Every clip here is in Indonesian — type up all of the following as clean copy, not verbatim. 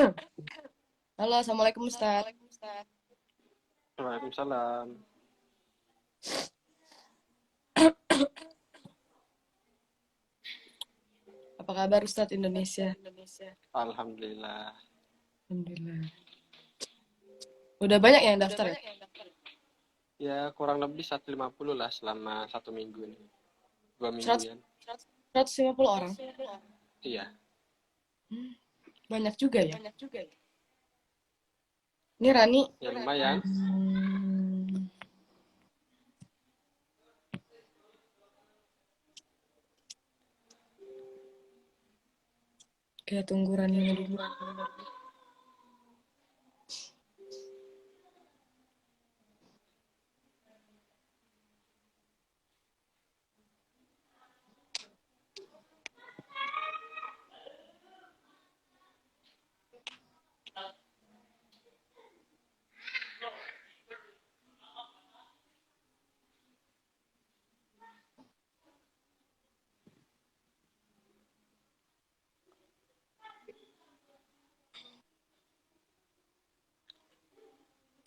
Halo, Assalamualaikum Ustaz. Waalaikumsalam. Apa kabar Ustaz Indonesia? Alhamdulillah. Alhamdulillah. Udah banyak yang daftar ya? Ya kurang lebih 150 lah selama 1 minggu ini. 2 minggu 100, ya. 150 orang. Iya. Banyak juga ya. Ini Rani. Ya lumayan. Hmm, Kayak tunggu Raninya dulu.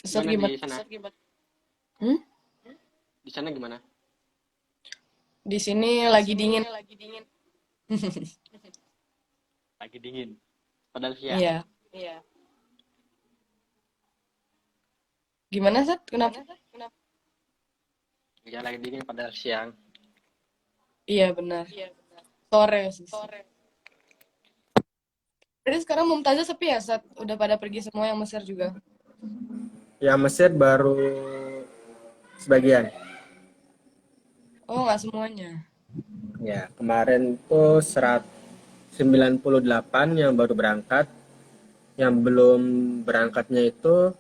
Ustaz Gimana gimana? di sana? Hmm? Di sana gimana? Di sini lagi dingin. Lagi dingin. Padahal siang. Iya. Gimana Ustaz? Kenapa? Ya lagi dingin padahal siang. Iya benar. Sore sih. Jadi sekarang Mumtazah sepi ya Ustaz? Udah pada pergi semua yang Mesir juga. Ya Mesir baru sebagian. Oh, nggak semuanya. Ya, kemarin tuh 198 yang baru berangkat. Yang belum berangkatnya itu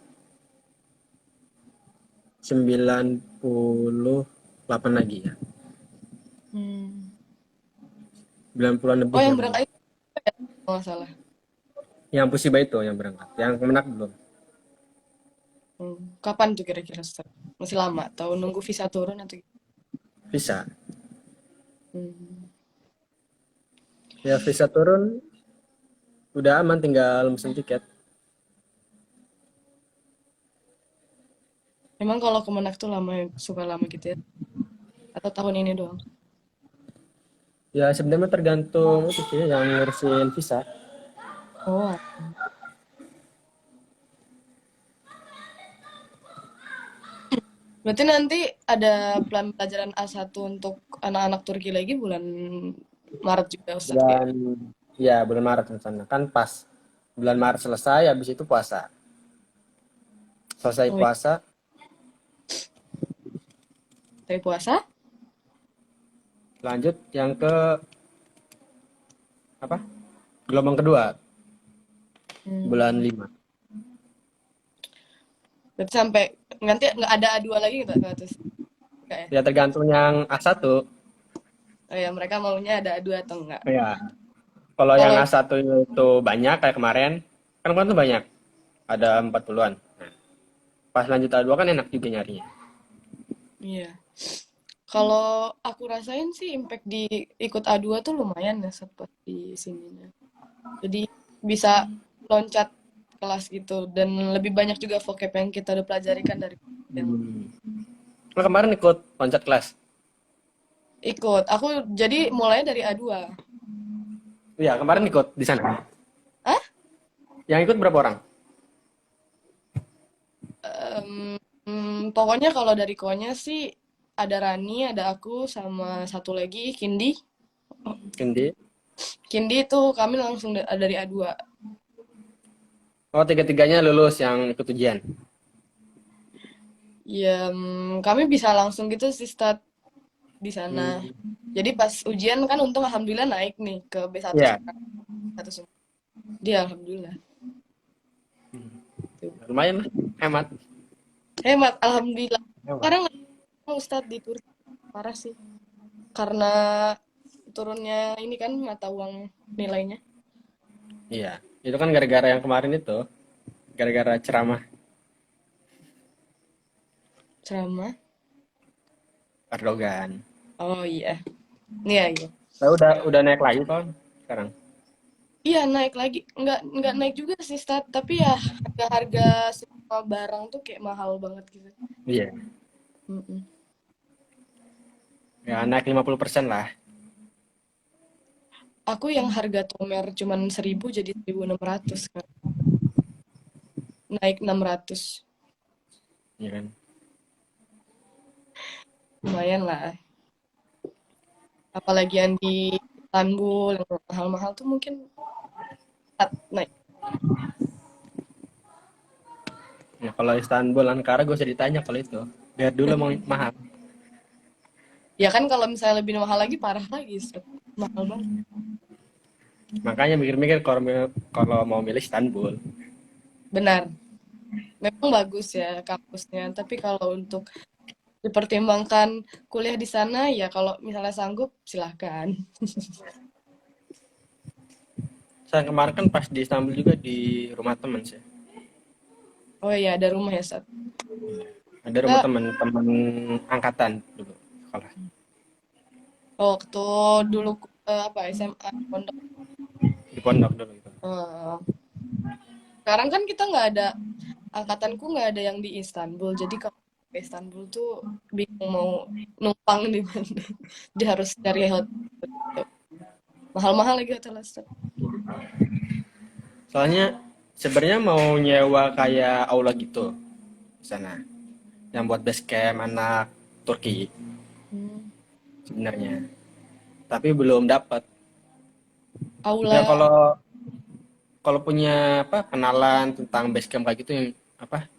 98 lagi ya. Hmm. 90-an Oh, lebih yang yang belum. berangkat itu ya? Kalau nggak salah. Yang Pusiba itu yang berangkat. Yang Kemenak belum. Kapan tuh kira-kira Ustaz? Masih lama? Tahu nunggu visa turun atau gimana? Visa. Hmm. Ya visa turun udah aman, tinggal mesen tiket. Emang kalau Kemenak tuh lama, suka lama gitu ya? Atau tahun ini doang? Ya sebenarnya tergantung itu sih yang ngurusin visa. Oh, berarti nanti ada plan pelajaran A1 untuk anak-anak Turki lagi bulan Maret juga Ustaz kayak. Bulan ya bulan Maret sana kan pas bulan Maret selesai, habis itu puasa. Selesai Oh, iya. puasa Tapi puasa? lanjut yang ke apa, gelombang kedua bulan Hmm. 5. Berarti sampai nanti nggak ada A2 lagi nggak tuh? Nggak ya? Ya tergantung yang A1. Oh ya, mereka maunya ada A2 atau enggak? Ya kalau yang Kalau A1 itu banyak kayak kemarin, kan kemarin tuh banyak, ada 40-an. Nah, pas lanjut A2 kan enak juga nyarinya. iya. Kalau aku rasain sih impact di ikut A2 tuh lumayan ya seperti sininya. Jadi bisa loncat kelas gitu dan lebih banyak juga vocab yang kita udah pelajari kan dari yang Nah, kemarin ikut loncat kelas. ikut. Aku jadi mulai dari A2. Iya kemarin ikut di sana. Ah? Yang ikut berapa orang? Pokoknya kalau dari konya sih ada Rani, ada aku sama satu lagi Kindi. Kendi. Kindi itu kami langsung dari A2. Oh, tiga-tiganya lulus yang ikut ujian. Ya, kami bisa langsung gitu sih start di sana. Hmm. Jadi pas ujian kan untung alhamdulillah naik nih ke B1 Iya, sekarang. Satu semua. Dia alhamdulillah. Tuh. lumayan lah, hemat. Hemat alhamdulillah. Hemat. Sekarang Ustadz di Turki parah sih. Karena turunnya ini kan mata uang nilainya. Iya, itu kan gara-gara yang kemarin itu, gara-gara ceramah Ceramah. Erdogan. Oh iya. Iya iya. Saya udah naik lagi kok sekarang. Iya naik lagi, nggak naik juga sih Stat, tapi ya harga-harga semua barang tuh kayak mahal banget gitu. Iya. Mm-mm. Ya naik 50% lah. Aku yang harga tomer cuman 1.000 jadi 1.600 kan. Naik 600. Iya kan. Lumayan lah. Apalagi yang di Istanbul yang mahal-mahal tuh mungkin naik. Nah, kalau Istanbul Ankara gue usah ditanya kalau itu. Biar dulu emang mahal. Ya kan kalau misalnya lebih mahal lagi parah lagi, Stat. Mahal banget. Makanya mikir-mikir kalau mau milih Istanbul. Benar. Memang bagus ya kampusnya, tapi kalau untuk dipertimbangkan kuliah di sana ya kalau misalnya sanggup silahkan. Saya kemarin kan pas di Istanbul juga di rumah teman sih. Oh iya ada rumah ya Sat. Ada rumah Kita teman angkatan dulu sekolah. waktu dulu apa SMA pondok. Di pondok dulu gitu. Eh, sekarang kan kita nggak ada angkatanku nggak ada yang di Istanbul. Jadi kalau ke Istanbul tuh bingung mau numpang di mana. Dia harus cari hotel. Mahal-mahal lagi hotel Sat. Gitu. Soalnya sebenarnya mau nyewa kayak aula gitu di sana. Yang buat base camp anak Turki Hmm. sebenarnya. Tapi belum dapat. Ya Aula kalau kalau punya apa kenalan tentang base camp kayak gitu yang apa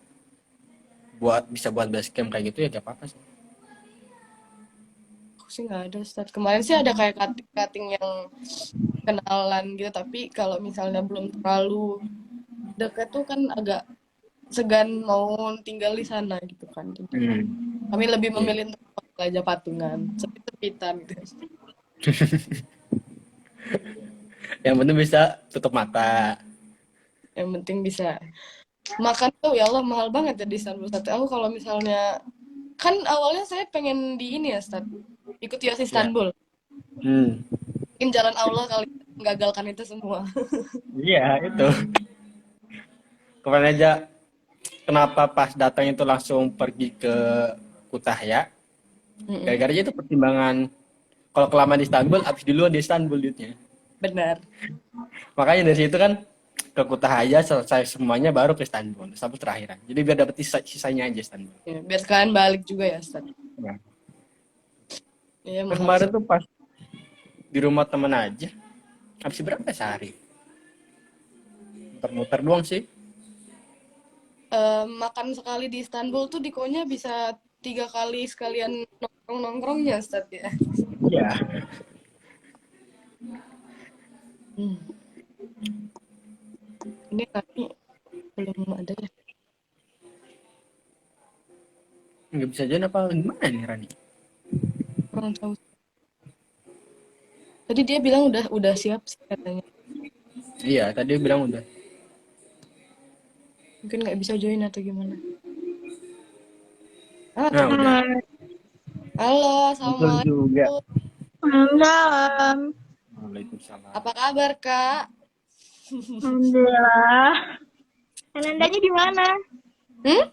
bisa buat base camp kayak gitu ya gak apa-apa sih. aku sih nggak ada Ustaz. Kemarin sih ada kayak cutting yang kenalan gitu, tapi kalau misalnya belum terlalu dekat tuh kan agak segan mau tinggal di sana gitu kan. Jadi kami lebih Iya. memilih untuk hotel aja patungan, sepi-sepitan gitu. Yang penting bisa tutup mata. Yang penting bisa makan tuh ya Allah mahal banget ya di Istanbul Ustaz. Aku kalau misalnya kan awalnya saya pengen di ini ya Ustaz, ikut YOS Ya. Istanbul. Hmm. Mungkin jalan Allah kali menggagalkan itu semua. Iya, itu. Kemarin aja kenapa pas datang itu langsung pergi ke Kutahya? Mm-mm, Gara-gara itu pertimbangan kalau kelamaan di Istanbul, habis duluan di Istanbul duitnya. benar. Makanya dari situ kan ke Kutahya selesai semuanya baru ke Istanbul sampai terakhiran. Jadi biar dapat sisanya aja Istanbul. Ya, biar sekalian balik juga ya Ustaz. Ya. Iya Terus mahal kemarin sih. tuh pas di rumah temen aja, habis berapa sehari? Muter-muter doang sih. Makan sekali di Istanbul tuh dikonya bisa 3 kali sekalian nongkrong-nongkrongnya Ustaz ya. Iya. Hmm. Ini kami belum ada ya. Nggak bisa jalan apa gimana nih Rani? Kurang tahu. Tadi dia bilang udah siap sih katanya. Iya, tadi bilang udah. Mungkin nggak bisa join atau gimana. Nah, Teman. udah. Hai, Halo, Betul juga. assalamualaikum. malam. Waalaikumsalam. Apa kabar Kak? Alhamdulillah. Kanandanya di mana? Hmm?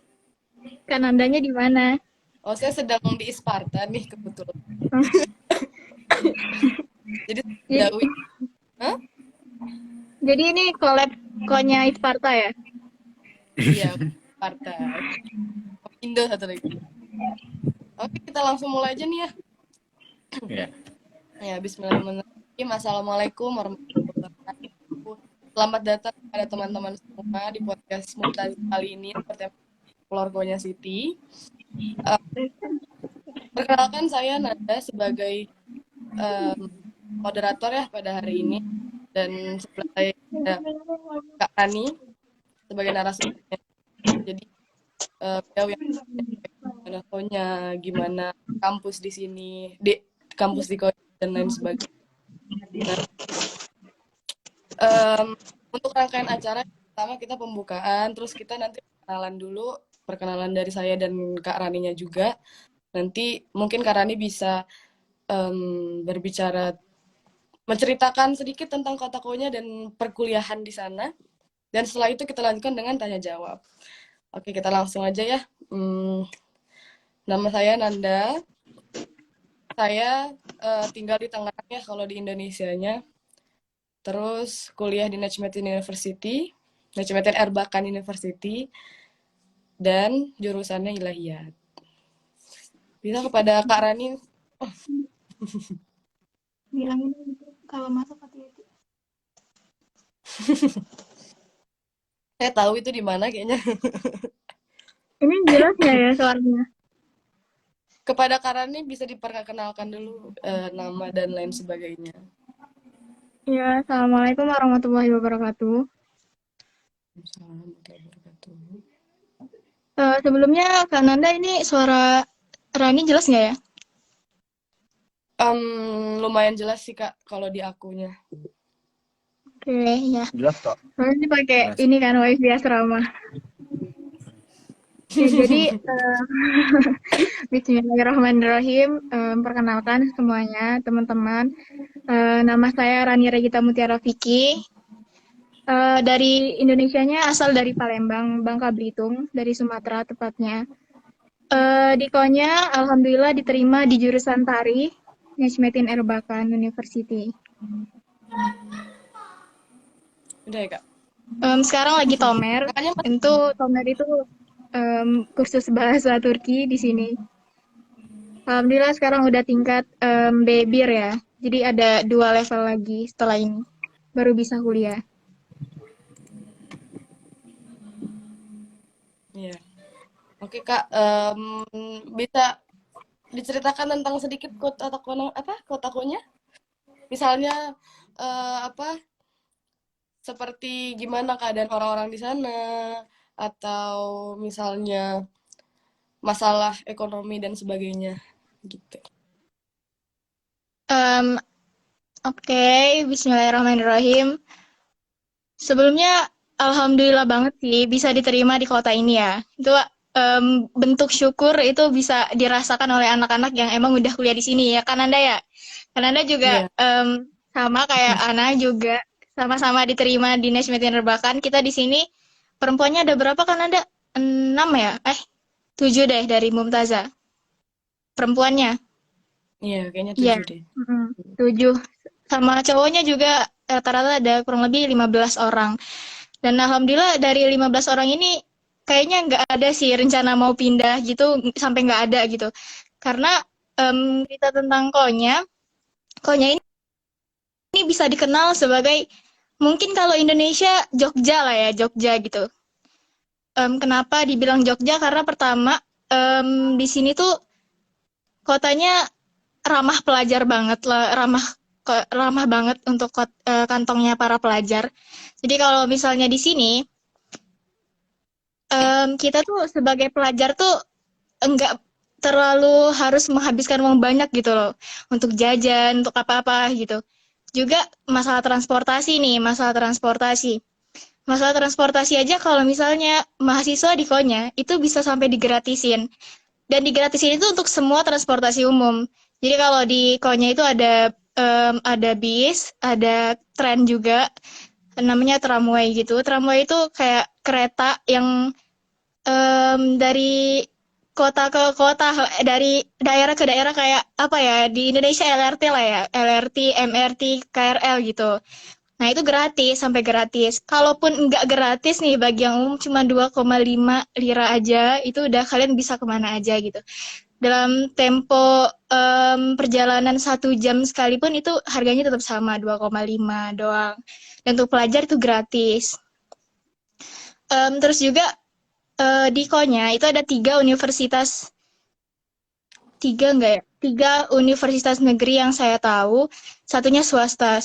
Kanandanya di mana? Oh saya sedang di Isparta nih kebetulan. Jadi Jadi, jauh. Hah? jadi ini collab konya Isparta ya? Iya, Isparta. Indo satu lagi. Oke, kita langsung mulai aja nih ya. Iya. Ya, bismillahirrahmanirrahim. Assalamualaikum warahmatullahi wabarakatuh. Selamat datang kepada teman-teman semua di podcast Mumtaz kali ini seperti keluarganya Siti. Perkenalkan saya Nada sebagai moderator ya pada hari ini dan sebelah saya ada Kak Rani sebagai narasumbernya. Jadi beliau yang infonya gimana kampus di sini, di kampus di Korea dan lain sebagainya. Untuk rangkaian acara pertama kita pembukaan, terus kita nanti perkenalan dari saya dan Kak Raninya juga. Nanti mungkin Kak Rani bisa berbicara menceritakan sedikit tentang kota Konya dan perkuliahan di sana. Dan setelah itu kita lanjutkan dengan tanya jawab. Oke, kita langsung aja ya. Nama saya Nanda. Saya tinggal di Tangerang ya kalau di Indonesianya. Terus kuliah di Najmuddin University, Najmuddin Erbakan University, dan jurusannya ilahiyat. Bisa kepada Kak Rani. Bilangin kalau masuk hati-hati. Saya tahu itu di mana kayaknya. Ini jelas nggak ya suaranya? Kepada Kak Rani bisa diperkenalkan dulu nama dan lain sebagainya. Ya, Assalamualaikum warahmatullahi wabarakatuh. Sebelumnya Kak Nanda, ini suara Rani jelas nggak ya? Lumayan jelas sih Kak kalau di akunya. Oke, ya. Jelas kok. Soalnya ini pakai Jelas. ini kan wifi asrama. Ya, jadi Bismillahirrahmanirrahim. Perkenalkan semuanya teman-teman. Nama saya Rani Regita Mutiara Vicky. Dari Indonesianya asal dari Palembang, Bangka Belitung, dari Sumatera tepatnya. Di Konya, alhamdulillah diterima di jurusan Tari, Najmuddin Erbakan University. Udah ya Kak? Sekarang lagi Tomer. Kakaknya Tentu Tomer itu kursus bahasa Turki di sini. Alhamdulillah sekarang udah tingkat B-Bir ya. Jadi ada 2 level lagi setelah ini. Baru bisa kuliah. Iya. Oke Kak, bisa diceritakan tentang sedikit kota Konya? Misalnya seperti gimana keadaan orang-orang di sana, atau misalnya masalah ekonomi dan sebagainya gitu. Oke, Bismillahirrahmanirrahim. Sebelumnya, alhamdulillah banget sih bisa diterima di kota ini ya. Itu bentuk syukur itu bisa dirasakan oleh anak-anak yang emang udah kuliah di sini ya. Kan Anda ya? Kan Anda juga Iya. sama kayak Ana juga sama-sama diterima di Najmuddin Erbakan. Kita di sini perempuannya ada berapa kan Anda? 6 ya? 7 deh dari Mumtaza. Perempuannya. Iya, kayaknya Iya. 7 deh. 7. Sama cowoknya juga rata-rata ada kurang lebih 15 orang. Dan alhamdulillah dari 15 orang ini kayaknya nggak ada sih rencana mau pindah gitu, sampai nggak ada gitu. Karena cerita tentang Konya ini bisa dikenal sebagai, mungkin kalau Indonesia Jogja lah ya, Jogja gitu. Kenapa dibilang Jogja? Karena pertama di sini tuh kotanya ramah pelajar banget lah, ramah banget untuk kantongnya para pelajar. Jadi kalau misalnya di sini kita tuh sebagai pelajar tuh enggak terlalu harus menghabiskan uang banyak gitu loh untuk jajan, untuk apa-apa gitu. Juga masalah transportasi nih, masalah transportasi aja kalau misalnya mahasiswa di Konya itu bisa sampai digratisin. Dan digratisin itu untuk semua transportasi umum. Jadi kalau di Konya itu ada bis, ada tren juga, namanya tramway gitu. Tramway itu kayak kereta yang dari kota ke kota, dari daerah ke daerah, kayak apa ya, di Indonesia LRT lah ya, LRT, MRT, KRL gitu. Nah itu gratis, sampai gratis. Kalaupun nggak gratis nih, bagi yang umum cuma 2,5 lira aja, itu udah kalian bisa kemana aja gitu. Dalam tempo perjalanan 1 jam sekalipun itu harganya tetap sama, 2,5 doang. Dan untuk pelajar itu gratis. Terus juga di Konya itu ada 3 universitas, 3 universitas negeri yang saya tahu, satunya swasta,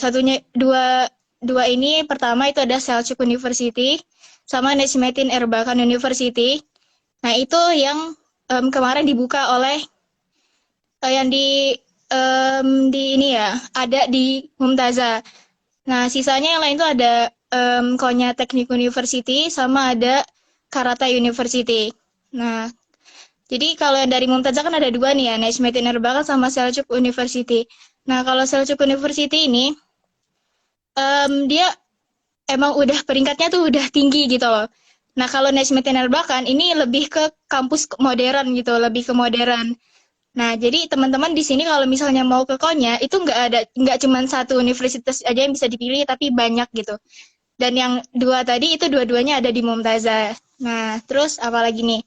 dua ini. Pertama itu ada Selçuk University sama Najmuddin Erbakan University. Nah itu yang kemarin dibuka oleh yang di ini ya, ada di Mumtaza. Nah sisanya yang lain itu ada Konya Teknik University sama ada Karata University. Nah, jadi kalau yang dari Mumtaza kan ada 2 nih ya, Najmuddin Erbakan sama Selçuk University. Nah, kalau Selçuk University ini dia emang udah peringkatnya tuh udah tinggi gitu loh. Nah, kalau Najmuddin Erbakan ini lebih ke kampus modern gitu, lebih ke modern. Nah, jadi teman-teman di sini kalau misalnya mau ke Konya, itu nggak cuma satu universitas aja yang bisa dipilih, tapi banyak gitu. Dan yang dua tadi itu dua-duanya ada di Mumtazah. Nah, terus apa lagi nih?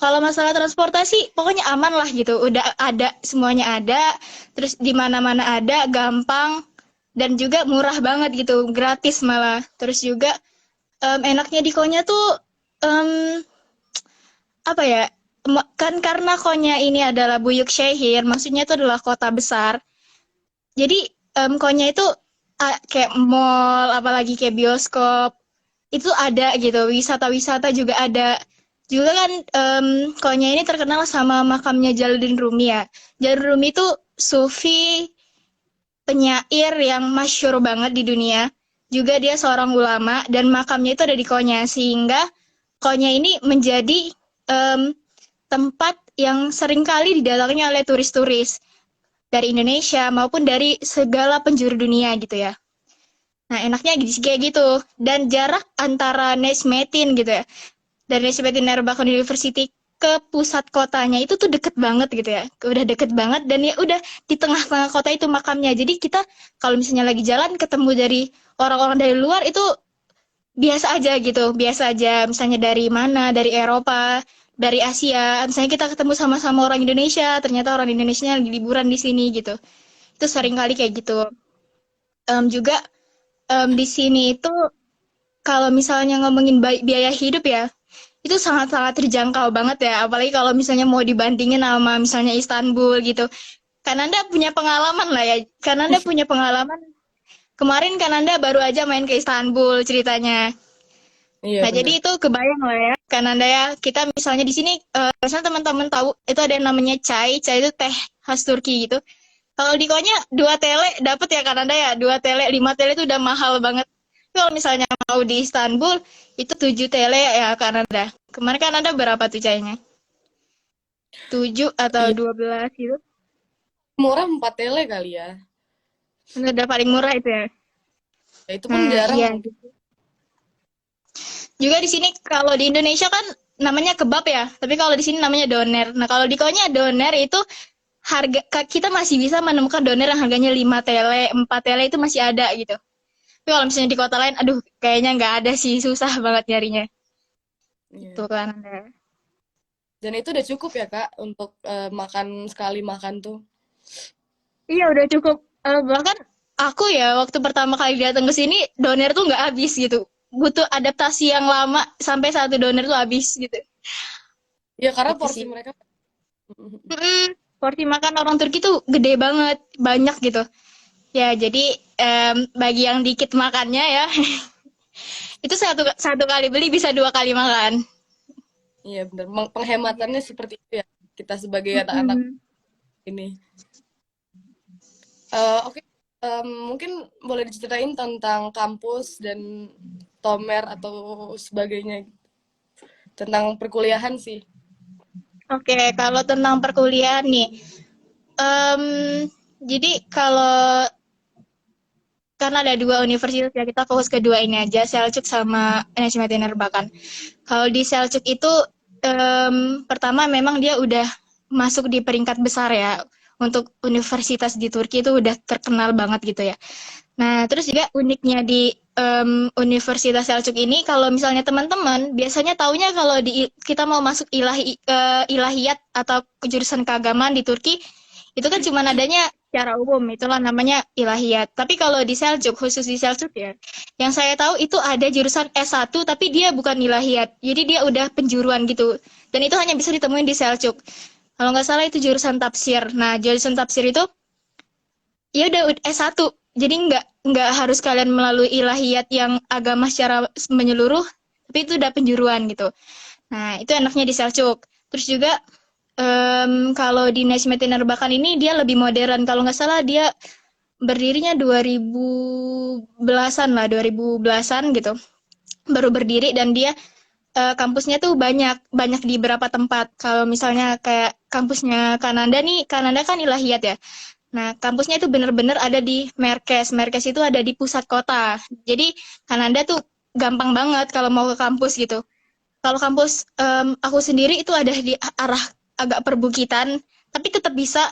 Kalau masalah transportasi, pokoknya aman lah gitu. Udah ada, semuanya ada. Terus di mana-mana ada, gampang. Dan juga murah banget gitu, gratis malah. Terus juga enaknya di Konya tuh, em, apa ya, kan karena Konya ini adalah Buyuk Syahir, maksudnya itu adalah kota besar. Jadi Konya itu kayak mall, apalagi kayak bioskop, itu ada gitu. Wisata-wisata juga ada. Juga kan Konya ini terkenal sama makamnya Jalaluddin Rumi ya. Jalaluddin Rumi itu sufi penyair yang masyhur banget di dunia. Juga dia seorang ulama dan makamnya itu ada di Konya sehingga Konya ini menjadi tempat yang seringkali didatangi oleh turis-turis dari Indonesia maupun dari segala penjuru dunia gitu ya. Nah, enaknya kayak gitu. Dan jarak antara Nejmetin gitu ya, dari Najmuddin Erbakan University ke pusat kotanya itu tuh deket banget gitu ya. Udah deket banget dan ya udah di tengah-tengah kota itu makamnya. Jadi kita kalau misalnya lagi jalan ketemu dari orang-orang dari luar itu biasa aja gitu. Biasa aja misalnya dari mana, dari Eropa, dari Asia. Misalnya kita ketemu sama-sama orang Indonesia, ternyata orang Indonesia lagi liburan di sini gitu. Itu sering kali kayak gitu. Juga di sini itu kalau misalnya ngomongin biaya hidup ya, itu sangat-sangat terjangkau banget ya. Apalagi kalau misalnya mau dibandingin sama misalnya Istanbul gitu. Kananda punya pengalaman lah ya. Kananda punya pengalaman. Kemarin Kananda baru aja main ke Istanbul ceritanya. Iya, Nah, benar. jadi itu kebayang lah ya. Kananda ya, kita misalnya di sini, misalnya teman-teman tahu, itu ada yang namanya chai. Chai itu teh khas Turki gitu. Kalau di Konya 2 tele dapat ya Kananda ya. 2 tele, 5 tele itu udah mahal banget. Tapi kalau misalnya mau di Istanbul, itu 7 tele ya Kananda. Kemarin Kananda berapa tuh chainya? 7 atau Iya, 12 gitu. murah 4 tele kali ya. Itu udah paling murah itu ya. Ya, itu pun Nah, jarang iya. mungkin. Juga di sini kalau di Indonesia kan namanya kebab ya, tapi kalau di sini namanya doner. Nah, kalau di Konya doner itu harga kita masih bisa menemukan doner yang harganya 5 tele, 4 tele itu masih ada gitu. Tapi kalau misalnya di kota lain, aduh kayaknya nggak ada sih, susah banget nyarinya. Iya. Itu kan Anda. Dan itu udah cukup ya, Kak, untuk makan sekali makan tuh. Iya udah cukup. Bahkan aku ya waktu pertama kali datang ke sini doner tuh nggak habis gitu. Butuh adaptasi yang lama sampai satu doner tuh habis gitu. Ya, karena Gitu porsi sih. mereka. Porsi makan orang Turki tuh gede banget, banyak gitu. Ya jadi bagi yang dikit makannya ya itu satu kali beli bisa 2 kali makan. Iya, benar. Penghematannya seperti itu ya. Kita sebagai anak-anak Mm-mm. ini. Oke, mungkin boleh diceritain tentang kampus dan Tomer atau sebagainya tentang perkuliahan sih. Oke, kalau tentang perkuliahan nih, em, jadi kalau karena ada 2 universitas ya kita fokus ke 2 ini aja, Selçuk sama Najmuddin Erbakan. Kalau di Selçuk itu pertama memang dia udah masuk di peringkat besar ya untuk universitas di Turki itu udah terkenal banget gitu ya. Nah, terus juga uniknya di Universitas Selçuk ini kalau misalnya teman-teman biasanya taunya kalau kita mau masuk ilahiyat atau jurusan keagamaan di Turki itu kan cuma adanya secara umum, itulah namanya ilahiyat. Tapi kalau di Selçuk, khusus di Selçuk ya, yang saya tahu itu ada jurusan S1 tapi dia bukan ilahiyat. Jadi dia udah penjuruan gitu. Dan itu hanya bisa ditemuin di Selçuk. Kalau nggak salah itu jurusan tafsir. Nah, jurusan tafsir itu ya udah S1. Jadi nggak harus kalian melalui ilahiyat yang agama secara menyeluruh, tapi itu udah penjuruan gitu. Nah, itu enaknya di Selçuk. Terus juga kalau di Najmuddin Erbakan ini dia lebih modern. Kalau nggak salah dia berdirinya 2010-an lah, 2010-an gitu. Baru berdiri dan dia kampusnya tuh banyak di beberapa tempat. Kalau misalnya kayak kampusnya Kananda nih, Kananda kan ilahiyat ya. Nah, kampusnya itu bener-bener ada di Merkes. Merkes itu ada di pusat kota. Jadi, Kananda tuh gampang banget kalau mau ke kampus gitu. Kalau kampus aku sendiri itu ada di arah agak perbukitan, tapi tetap bisa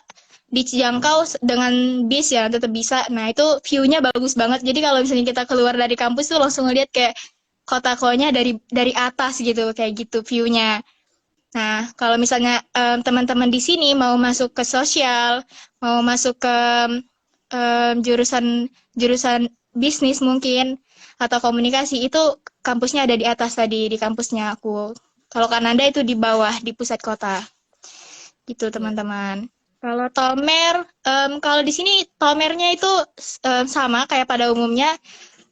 dijangkau dengan bis ya, tetap bisa. Nah, itu view-nya bagus banget. Jadi kalau misalnya kita keluar dari kampus tuh langsung ngeliat kayak kota-kotanya dari atas gitu, kayak gitu view-nya. Nah, kalau misalnya teman-teman di sini mau masuk ke sosial, mau masuk ke jurusan jurusan bisnis mungkin atau komunikasi itu kampusnya ada di atas tadi di kampusnya aku. Kalau Kananda itu di bawah di pusat kota. Gitu Iya. teman-teman. Kalau Tomer, kalau di sini Tomernya itu sama kayak pada umumnya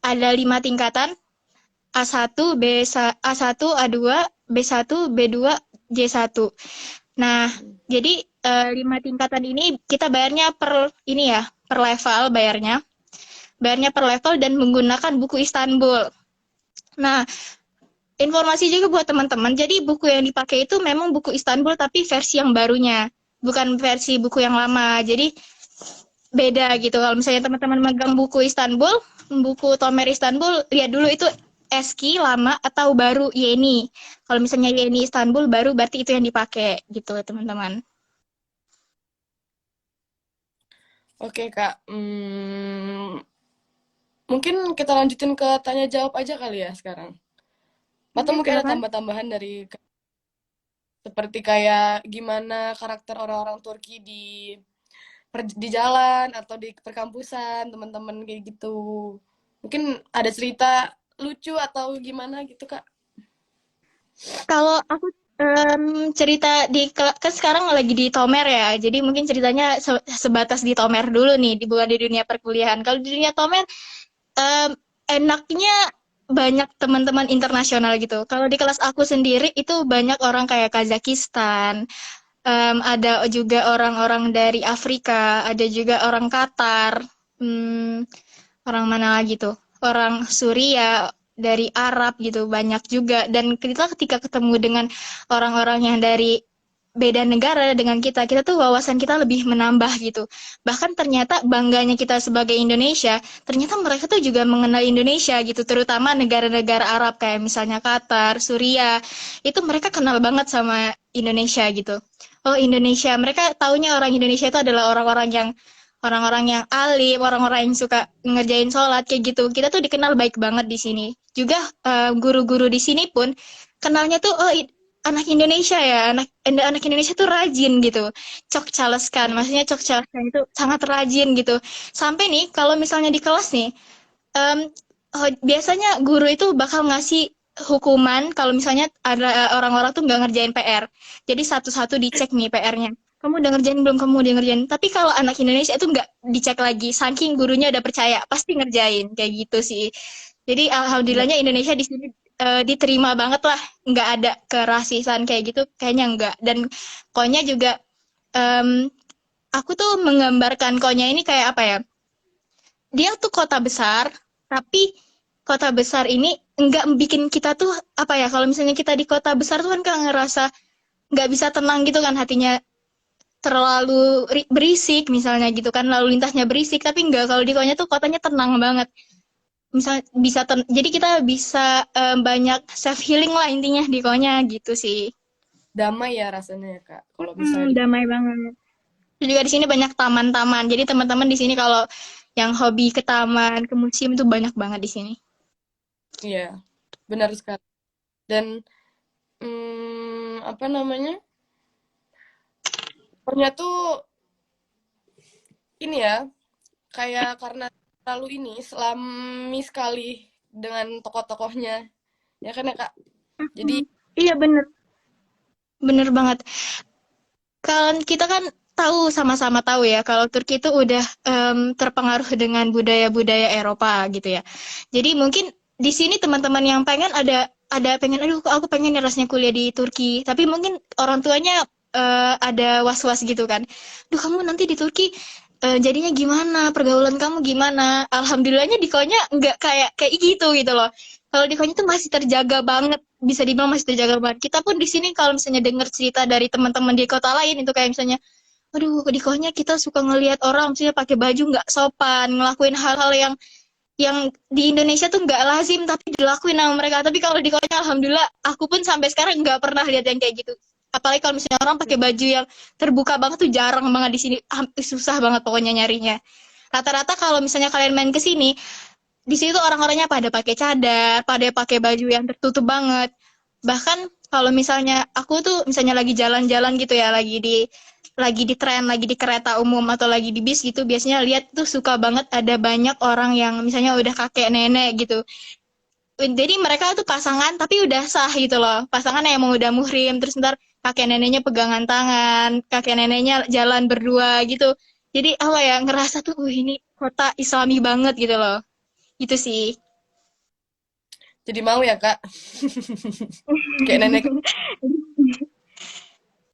ada 5 tingkatan A1, A1, A2, B1, B2, J1. Nah, jadi 5 tingkatan ini kita bayarnya per ini ya, per level bayarnya. Bayarnya per level dan menggunakan buku Istanbul. Nah, informasi juga buat teman-teman. Jadi buku yang dipakai itu memang buku Istanbul tapi versi yang barunya, bukan versi buku yang lama. Jadi beda gitu. Kalau misalnya teman-teman megang buku Istanbul, buku Tomer Istanbul, lihat dulu itu Eski lama atau baru Yeni. Kalau misalnya Yeni Istanbul baru berarti itu yang dipakai gitu teman-teman. Oke, Kak. Mungkin kita lanjutin ke tanya jawab aja kali ya sekarang. Atau mungkin ada Silakan. tambah-tambahan dari seperti kayak gimana karakter orang-orang Turki di jalan atau di perkampusan, teman-teman kayak gitu. Mungkin ada cerita lucu atau gimana gitu, Kak? Kalau aku cerita kan sekarang lagi di Tomer ya, jadi mungkin ceritanya sebatas di Tomer dulu nih, bukan di dunia perkuliahan. Kalau di dunia Tomer, enaknya banyak teman-teman internasional gitu. Kalau di kelas aku sendiri itu banyak orang kayak Kazakhstan, ada juga orang-orang dari Afrika, ada juga orang Qatar, orang mana lagi tuh? Orang Suria, dari Arab gitu, banyak juga. Dan kita ketika ketemu dengan orang-orang yang dari beda negara dengan kita tuh wawasan kita lebih menambah gitu. Bahkan ternyata bangganya kita sebagai Indonesia, ternyata mereka tuh juga mengenal Indonesia gitu, terutama negara-negara Arab kayak misalnya Qatar, Suria, itu mereka kenal banget sama Indonesia gitu. Oh Indonesia, mereka taunya orang Indonesia itu adalah orang-orang yang alim, orang-orang yang suka ngerjain sholat kayak gitu. Kita tuh dikenal baik banget di sini. Juga guru-guru di sini pun kenalnya tuh oh anak Indonesia ya, anak Indonesia tuh rajin gitu. Cok caleskan, maksudnya cok caleskan itu sangat rajin gitu. Sampai nih kalau misalnya di kelas nih, biasanya guru itu bakal ngasih hukuman kalau misalnya ada orang-orang tuh nggak ngerjain PR. Jadi satu-satu dicek nih PR-nya. Kamu udah ngerjain belum? Kamu udah ngerjain. Tapi kalau anak Indonesia itu nggak dicek lagi, saking gurunya udah percaya, pasti ngerjain kayak gitu sih. Jadi alhamdulillahnya Indonesia di sini diterima banget lah, nggak ada kerasisan kayak gitu, kayaknya nggak. Dan Konya juga, aku tuh menggambarkan Konya ini kayak apa ya? Dia tuh kota besar, tapi kota besar ini nggak bikin kita tuh apa ya? Kalau misalnya kita di kota besar tuh kan ngerasa nggak bisa tenang gitu kan hatinya, terlalu berisik misalnya gitu kan, lalu lintasnya berisik, tapi enggak, kalau di Konya tuh kotanya tenang banget. Misal bisa jadi kita bisa banyak self healing lah intinya di Konya gitu sih. Damai ya rasanya ya, Kak. Kalau misalnya Damai banget. Terus juga di sini banyak taman-taman. Jadi teman-teman di sini kalau yang hobi ke taman, ke museum itu banyak banget di sini. iya, benar sekali. Dan apa namanya? Pokoknya tuh ini ya, kayak karena terlalu ini selami sekali dengan tokoh-tokohnya. Ya kan ya, Kak? Jadi Iya bener, bener banget. Kalau kita kan tahu sama-sama tahu ya kalau Turki itu udah terpengaruh dengan budaya-budaya Eropa gitu ya. Jadi mungkin di sini teman-teman yang pengen ada pengen aduh aku pengen ya rasanya kuliah di Turki, tapi mungkin orang tuanya ada was-was gitu kan. Duh kamu nanti di Turki jadinya gimana? Pergaulan kamu gimana? Alhamdulillahnya di Konya nggak kayak gitu loh. Kalau di Konya tuh masih terjaga banget, bisa dibilang masih terjaga banget. Kita pun di sini kalau misalnya dengar cerita dari teman-teman di kota lain itu kayak misalnya, aduh di Konya kita suka ngelihat orang misalnya pakai baju nggak sopan, ngelakuin hal-hal yang di Indonesia tuh nggak lazim tapi dilakuin sama mereka. Tapi kalau di Korea alhamdulillah aku pun sampai sekarang nggak pernah lihat yang kayak gitu. Apalagi kalau misalnya orang pakai baju yang terbuka banget tuh jarang banget di sini. Susah banget pokoknya nyarinya. Rata-rata kalau misalnya kalian main ke sini, di sini tuh orang-orangnya pada pakai cadar, pada pakai baju yang tertutup banget. Bahkan kalau misalnya aku tuh misalnya lagi jalan-jalan gitu ya, lagi di tren, lagi di kereta umum atau lagi di bis gitu, biasanya lihat tuh suka banget ada banyak orang yang misalnya udah kakek nenek gitu. Jadi mereka tuh pasangan tapi udah sah gitu loh. Pasangan yang emang udah muhrim, terus ntar kakek neneknya pegangan tangan, kakek neneknya jalan berdua gitu. Jadi apa ya, ngerasa tuh, ini kota Islami banget gitu loh. Itu sih. Jadi mau ya, Kak? Kayak nenek.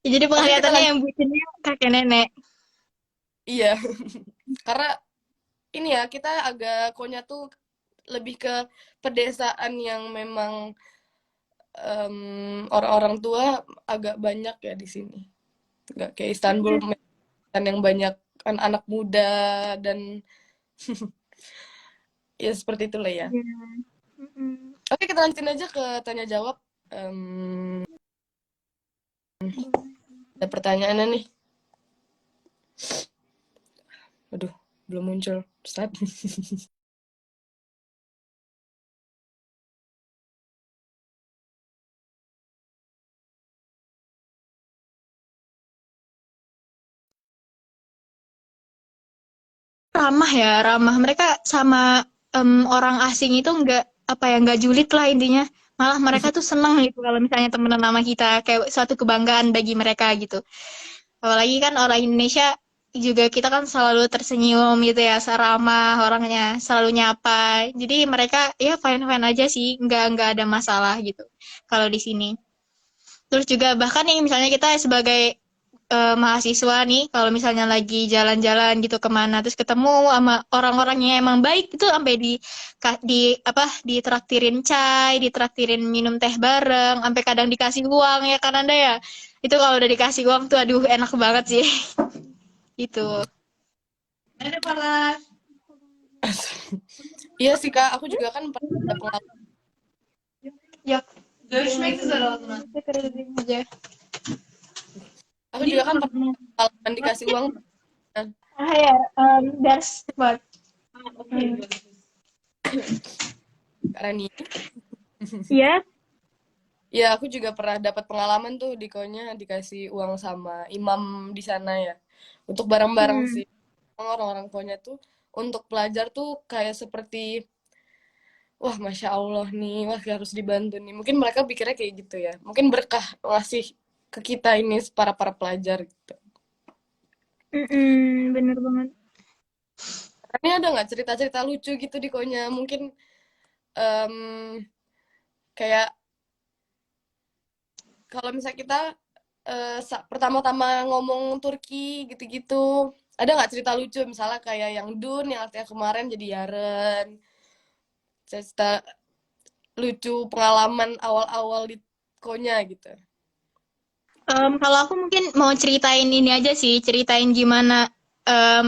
Jadi Oke, kita penglihatannya lanjut. yang bucinnya kakek nenek. Iya. Karena ini ya, kita agak konya tuh lebih ke pedesaan yang memang orang-orang tua agak banyak ya di sini. Nggak kayak Istanbul kan yang banyak anak-anak muda dan ya seperti itulah ya. Iya. Mm-mm. Oke, kita lanjutin aja ke tanya jawab. Em, ada pertanyaannya nih. Aduh, belum muncul. Ustaz. Ramah ya, ramah. Mereka sama orang asing itu nggak apa ya, nggak julid lah intinya. Malah mereka tuh seneng gitu kalau misalnya temenan sama kita, kayak suatu kebanggaan bagi mereka gitu. Apalagi kan orang Indonesia juga kita kan selalu tersenyum gitu ya, seramah orangnya, selalu nyapa. Jadi mereka ya fine-fine aja sih, nggak ada masalah gitu kalau di sini. Terus juga bahkan nih misalnya kita sebagai mahasiswa nih, kalau misalnya lagi jalan-jalan gitu kemana, terus ketemu sama orang-orangnya emang baik, itu sampai di apa ditraktirin chai, ditraktirin minum teh bareng, sampai kadang dikasih uang ya kan Anda ya. Itu kalau udah dikasih uang tuh aduh enak banget sih. Itu. Ada para. Iya sih, Kak. Aku juga kan pernah ada pengalaman. Ya. Görüşmek üzere o zaman. Aja. Aku juga kan pernah pengalaman dikasih uang. Ah ya, that's what. Okey. Kak Rani. Ya. Ya, aku juga pernah dapat pengalaman tuh di konya dikasih uang sama imam di sana ya. Untuk bareng-bareng sih. Orang-orang konya tuh untuk pelajar tuh kayak seperti wah, Masya Allah nih, wah harus dibantu nih. Mungkin mereka pikirnya kayak gitu ya. Mungkin berkah ngasih ke kita ini para pelajar gitu. Bener banget. Ini ada nggak cerita-cerita lucu gitu di konya? Mungkin em, kayak kalau misalnya kita pertama-tama ngomong Turki gitu-gitu, ada nggak cerita lucu? Misalnya kayak yang Dun, yang artinya kemarin jadi Yaren. Cerita lucu pengalaman awal-awal di konya gitu. Kalau aku mungkin mau ceritain ini aja sih, ceritain gimana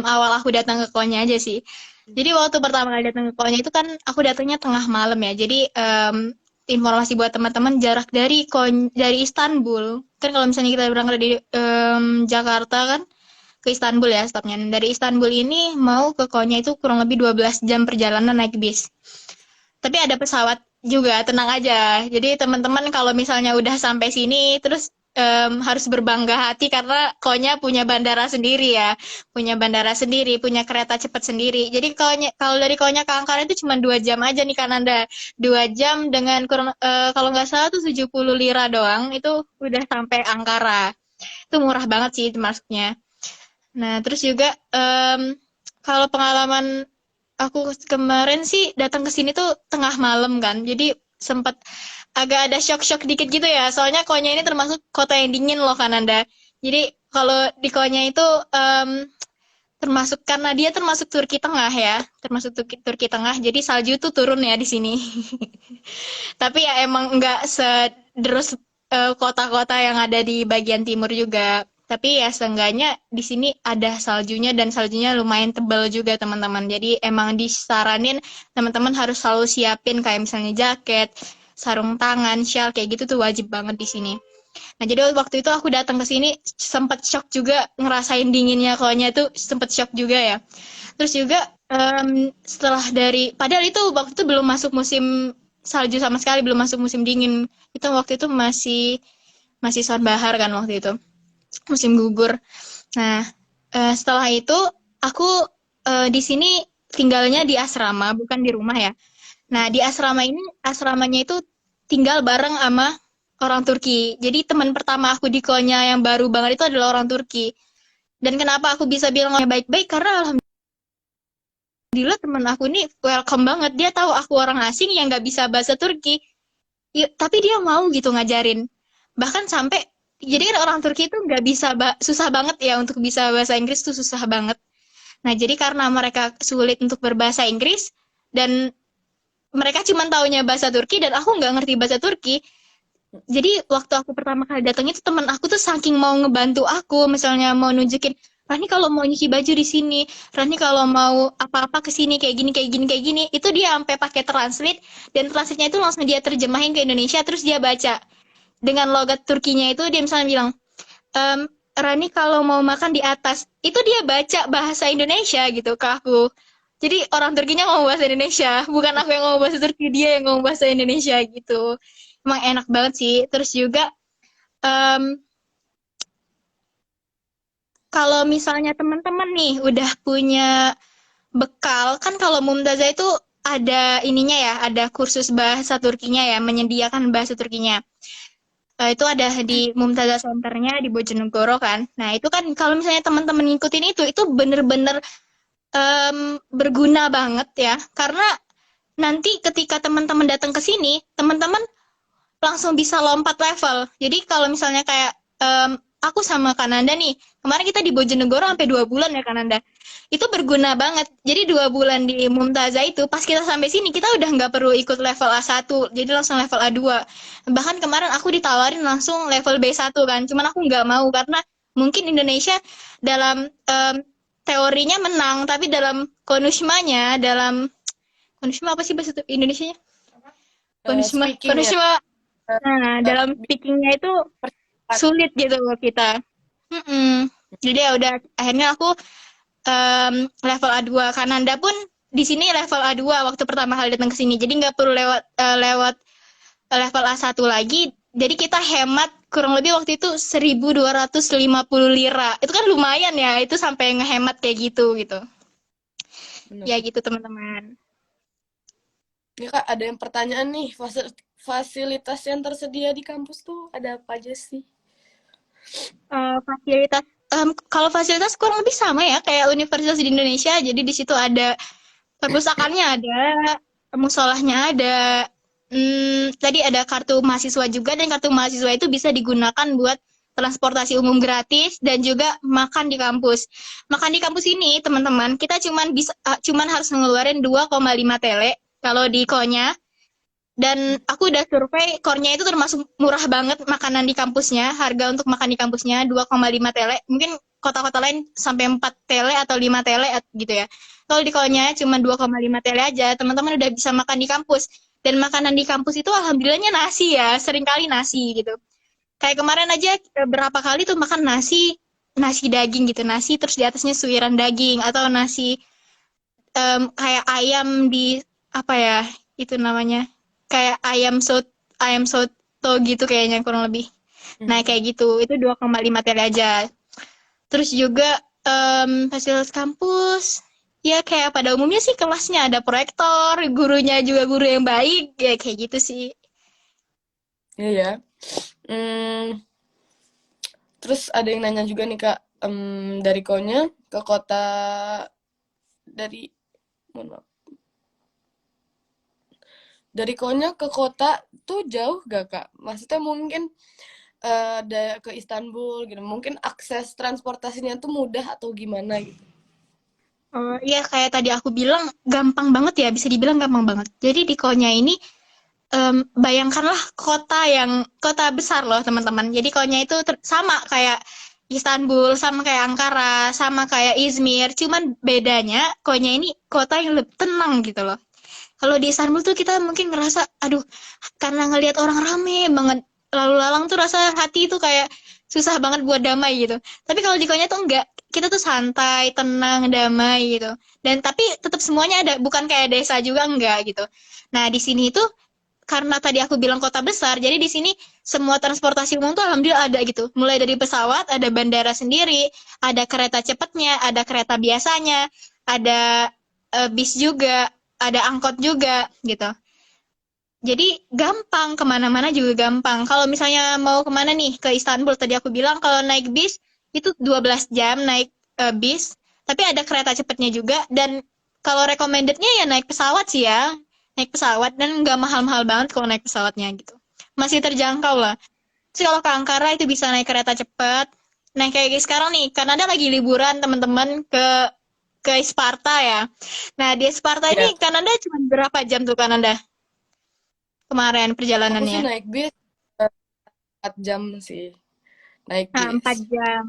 awal aku datang ke Konya aja sih. Jadi waktu pertama kali datang ke Konya itu kan aku datangnya tengah malam ya. Jadi informasi buat teman-teman jarak dari Istanbul. Kan kalau misalnya kita berangkat dari Jakarta kan ke Istanbul ya stopnya. Dari Istanbul ini mau ke Konya itu kurang lebih 12 jam perjalanan naik bis. Tapi ada pesawat juga, tenang aja. Jadi teman-teman kalau misalnya udah sampai sini, terus harus berbangga hati karena Konya punya bandara sendiri ya, punya bandara sendiri, punya kereta cepat sendiri. Jadi kalau dari Konya ke Ankara itu cuma 2 jam aja nih kan Anda, 2 jam dengan kurang kalau nggak salah tuh 70 lira doang, itu udah sampai Ankara. Itu murah banget sih masuknya. Nah terus juga kalau pengalaman aku kemarin sih datang ke sini tuh tengah malam kan, jadi sempat agak ada shock-shock dikit gitu ya. Soalnya Konya ini termasuk kota yang dingin loh kan Anda. Jadi kalau di Konya itu termasuk karena dia termasuk Turki Tengah ya, termasuk Turki Tengah. Jadi salju tuh turun ya di sini. Tapi ya emang nggak sederus kota-kota yang ada di bagian timur juga. Tapi ya seenggaknya di sini ada saljunya dan saljunya lumayan tebal juga teman-teman. Jadi emang disaranin teman-teman harus selalu siapin kayak misalnya jaket, sarung tangan, shawl kayak gitu tuh wajib banget di sini. Nah, jadi waktu itu aku datang ke sini sempat shock juga ngerasain dinginnya konya tuh sempat shock juga ya. Terus juga setelah padahal itu waktu itu belum masuk musim salju sama sekali, belum masuk musim dingin. Itu waktu itu masih sonbahar kan waktu itu. Musim gugur. Nah, setelah itu aku di sini tinggalnya di asrama, bukan di rumah ya. Nah, di asramanya itu tinggal bareng sama orang Turki. Jadi teman pertama aku di Konya yang baru banget itu adalah orang Turki. Dan kenapa aku bisa bilang orangnya baik-baik? Karena alhamdulillah teman aku ini welcome banget. Dia tahu aku orang asing yang nggak bisa bahasa Turki. Ya, tapi dia mau gitu ngajarin. Bahkan sampai, jadi kan orang Turki itu nggak bisa, susah banget ya untuk bisa bahasa Inggris tuh susah banget. Nah, jadi karena mereka sulit untuk berbahasa Inggris, dan mereka cuma taunya bahasa Turki, dan aku nggak ngerti bahasa Turki. Jadi waktu aku pertama kali datang itu teman aku tuh saking mau ngebantu aku, misalnya mau nunjukin, Rani kalau mau nyuci baju di sini, Rani kalau mau apa-apa ke sini kayak gini kayak gini kayak gini, itu dia sampai pakai translate, dan translate-nya itu langsung dia terjemahin ke Indonesia, terus dia baca dengan logat Turkinya itu. Dia misalnya bilang, Rani kalau mau makan di atas, itu dia baca bahasa Indonesia gitu ke aku. Jadi orang Turkinya ngomong bahasa Indonesia, bukan aku yang ngomong bahasa Turki, dia yang ngomong bahasa Indonesia gitu. Emang enak banget sih. Terus juga kalau misalnya teman-teman nih udah punya bekal, kan kalau Mumtazah itu ada ininya ya, ada kursus bahasa Turkinya ya, menyediakan bahasa Turkinya. Itu ada di Mumtazah Centernya di Bojonegoro kan. Nah itu kan kalau misalnya teman-teman ngikutin itu bener-bener berguna banget ya. Karena nanti ketika teman-teman datang ke sini, teman-teman langsung bisa lompat level. Jadi kalau misalnya kayak aku sama Kananda nih, kemarin kita di Bojonegoro sampai 2 bulan ya Kananda. Itu berguna banget. Jadi 2 bulan di Mumtazah itu, pas kita sampai sini, kita udah nggak perlu ikut level A1, jadi langsung level A2. Bahkan kemarin aku ditawarin langsung level B1 kan, cuman aku nggak mau karena mungkin Indonesia dalam teorinya menang, tapi dalam konusmanya, konusma apa sih bahasa Indonesianya? Speaking ya. Konusma. Nah, dalam speakingnya itu sulit gitu buat kita. Jadi ya udah, akhirnya aku level A2. Kananda pun di sini level A2 waktu pertama kali datang ke sini. Jadi nggak perlu lewat level A1 lagi. Jadi kita hemat kurang lebih waktu itu 1.250 lira. Itu kan lumayan ya, itu sampai ngehemat kayak gitu. Benar. Ya gitu teman-teman. Ya Kak, ada yang pertanyaan nih, fasilitas yang tersedia di kampus tuh ada apa aja sih? Fasilitas, kalau fasilitas kurang lebih sama ya kayak universitas di Indonesia. Jadi di situ ada perpustakaannya, ada musolahnya, ada tadi ada kartu mahasiswa juga, dan kartu mahasiswa itu bisa digunakan buat transportasi umum gratis dan juga makan di kampus. Makan di kampus ini teman-teman, kita cuman harus ngeluarin 2,5 tele kalau di Konya. Dan aku udah survei, Kornya itu termasuk murah banget makanan di kampusnya. Harga untuk makan di kampusnya 2,5 tele. Mungkin kota-kota lain sampai 4 tele atau 5 tele gitu ya. Kalau di Kornya cuma 2,5 tele aja, teman-teman udah bisa makan di kampus. Dan makanan di kampus itu alhamdulillahnya nasi ya, seringkali nasi gitu. Kayak kemarin aja berapa kali tuh makan nasi daging gitu, nasi terus di atasnya suiran daging, atau nasi kayak ayam di apa ya itu namanya, kayak ayam soto gitu kayaknya kurang lebih. Nah kayak gitu, itu 2,5 tele aja. Terus juga fasilitas kampus ya kayak pada umumnya sih, kelasnya ada proyektor, gurunya juga guru yang baik ya, kayak gitu sih. Iya. Terus ada yang nanya juga nih Kak, dari Konya ke kota, dari Konya ke kota tuh jauh gak Kak? Maksudnya mungkin ke Istanbul gitu, mungkin akses transportasinya tuh mudah atau gimana gitu? Iya kayak tadi aku bilang, gampang banget ya, bisa dibilang gampang banget. Jadi di Konya ini bayangkanlah kota besar loh teman-teman. Jadi Konya itu sama kayak Istanbul, sama kayak Ankara, sama kayak Izmir. Cuman bedanya, Konya ini kota yang lebih tenang gitu loh. Kalau di Istanbul tuh kita mungkin ngerasa, aduh, karena ngelihat orang rame banget, lalu lalang tuh rasa hati tuh kayak susah banget buat damai gitu. Tapi kalau di Konya tuh enggak, kita tuh santai, tenang, damai gitu. Dan tapi tetap semuanya ada, bukan kayak desa juga enggak gitu. Nah di sini tuh karena tadi aku bilang kota besar, jadi di sini semua transportasi umum tuh alhamdulillah ada gitu. Mulai dari pesawat, ada bandara sendiri, ada kereta cepatnya, ada kereta biasanya, ada bis juga, ada angkot juga gitu. Jadi gampang, kemana-mana juga gampang. Kalau misalnya mau kemana nih, ke Istanbul, tadi aku bilang kalau naik bis itu 12 jam naik bis, tapi ada kereta cepatnya juga, dan kalau recommendednya ya naik pesawat sih ya. Naik pesawat, dan nggak mahal-mahal banget kalau naik pesawatnya gitu. Masih terjangkau lah. Terus kalau ke Ankara itu bisa naik kereta cepat. Nah kayak sekarang nih, Kanada lagi liburan teman-teman ke Sparta ya. Nah di Sparta Iya, ini Kanada cuma berapa jam tuh Kanada kemarin aku sih perjalanannya? naik bis 4 jam sih, naik Nah, bis. 4 jam.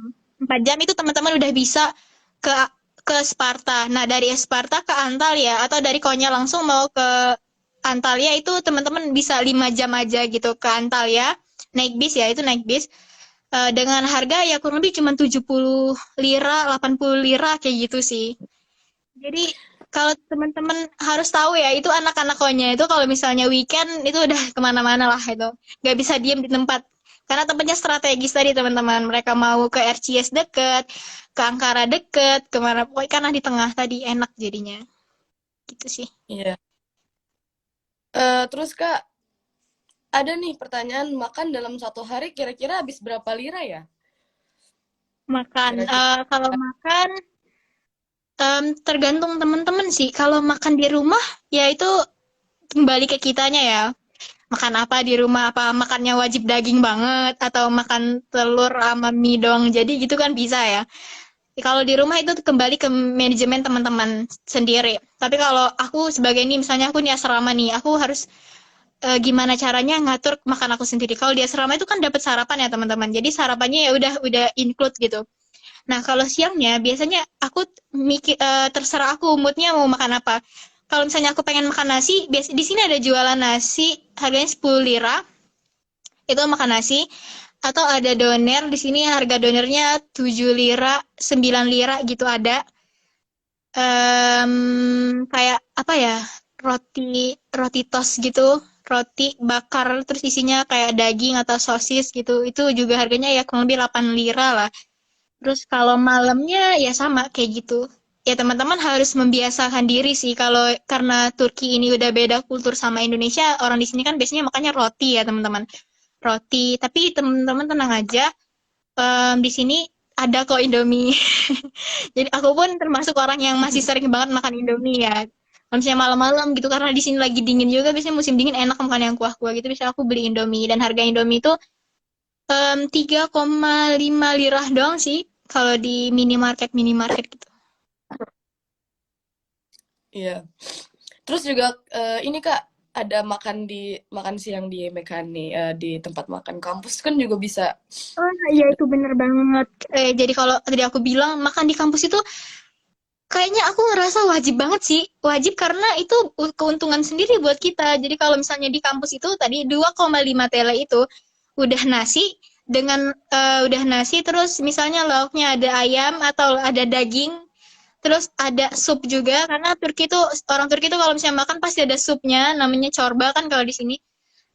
4 jam itu teman-teman udah bisa ke ke Sparta. Nah, dari Sparta ke Antalya atau dari Konya langsung mau ke Antalya itu teman-teman bisa 5 jam aja gitu ke Antalya. Naik bis ya, itu naik bis. Dengan harga ya kurang lebih cuma 70 lira, 80 lira kayak gitu sih. Jadi kalau teman-teman harus tahu ya, itu anak-anak Konya itu kalau misalnya weekend itu udah kemana-mana lah itu. Nggak bisa diem di tempat. Karena tempatnya strategis tadi teman-teman. Mereka mau ke RCS deket, ke Ankara deket, kemana pokoknya karena di tengah tadi enak jadinya. Gitu sih. Iya. Terus Kak, ada nih pertanyaan, makan dalam satu hari kira-kira habis berapa lira ya? Makan. Kira-kira. Kalau makan tergantung teman-teman sih. Kalau makan di rumah ya itu kembali ke kitanya ya. Makan apa di rumah, apa makannya wajib daging banget atau makan telur sama mie doang jadi gitu kan bisa ya. Kalau di rumah itu kembali ke manajemen teman-teman sendiri, tapi kalau aku sebagai ini misalnya aku nih asrama nih, aku harus gimana caranya ngatur makan aku sendiri. Kalau di asrama itu kan dapat sarapan ya teman-teman, jadi sarapannya ya udah include gitu. Nah, kalau siangnya biasanya aku mikir terserah aku moodnya mau makan apa. Kalau misalnya aku pengen makan nasi, biasa di sini ada jualan nasi harganya 10 lira, itu makan nasi. Atau ada doner, di sini harga donernya 7 lira, 9 lira gitu ada. Kayak apa ya? Roti roti toast gitu, roti bakar terus isinya kayak daging atau sosis gitu. Itu juga harganya ya kurang lebih 8 lira lah. Terus kalau malamnya ya sama kayak gitu. Ya teman-teman harus membiasakan diri sih kalau karena Turki ini udah beda kultur sama Indonesia, orang di sini kan biasanya makannya roti ya teman-teman. Roti, tapi teman-teman tenang aja, di sini ada kok Indomie. Jadi aku pun termasuk orang yang masih sering banget makan Indomie ya. Kalau misalnya malam-malam gitu karena di sini lagi dingin juga, biasanya musim dingin enak makan yang kuah-kuah gitu. Bisa aku beli Indomie dan harga Indomie itu 3,5 lirah doang sih kalau di minimarket gitu. Iya. Terus juga ini Kak, ada makan siang di Mekani, di tempat makan kampus kan juga bisa. Oh iya itu bener banget. Jadi kalau tadi aku bilang makan di kampus itu kayaknya aku ngerasa wajib banget sih. Wajib karena itu keuntungan sendiri buat kita. Jadi kalau misalnya di kampus itu tadi 2,5 tele itu udah nasi dengan udah nasi terus misalnya lauknya ada ayam atau ada daging. Terus ada sup juga karena orang Turki itu kalau misalnya makan pasti ada supnya namanya çorba kan kalau di sini.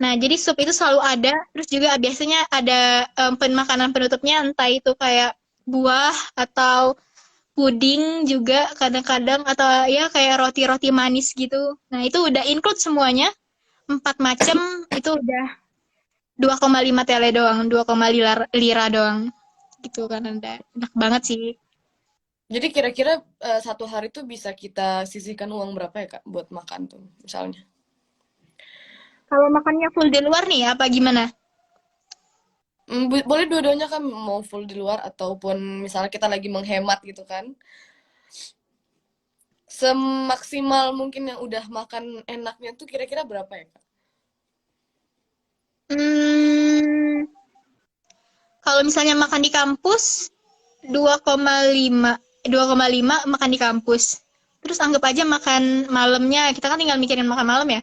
Nah, jadi sup itu selalu ada. Terus juga biasanya ada makanan penutupnya entah itu kayak buah atau puding juga kadang-kadang atau ya kayak roti-roti manis gitu. Nah, itu udah include semuanya. 4 macam itu udah 2,5 tele doang, 2,5 lira doang. Gitu kan udah enak banget sih. Jadi kira-kira satu hari tuh bisa kita sisihkan uang berapa ya Kak buat makan tuh misalnya? Kalau makannya full di luar nih apa gimana? Boleh dua-duanya kan, mau full di luar ataupun misalnya kita lagi menghemat gitu kan. Semaksimal mungkin yang udah makan enaknya tuh kira-kira berapa ya Kak? Hmm, kalau misalnya makan di kampus, 2,5 makan di kampus. Terus anggap aja makan malamnya, kita kan tinggal mikirin makan malam ya.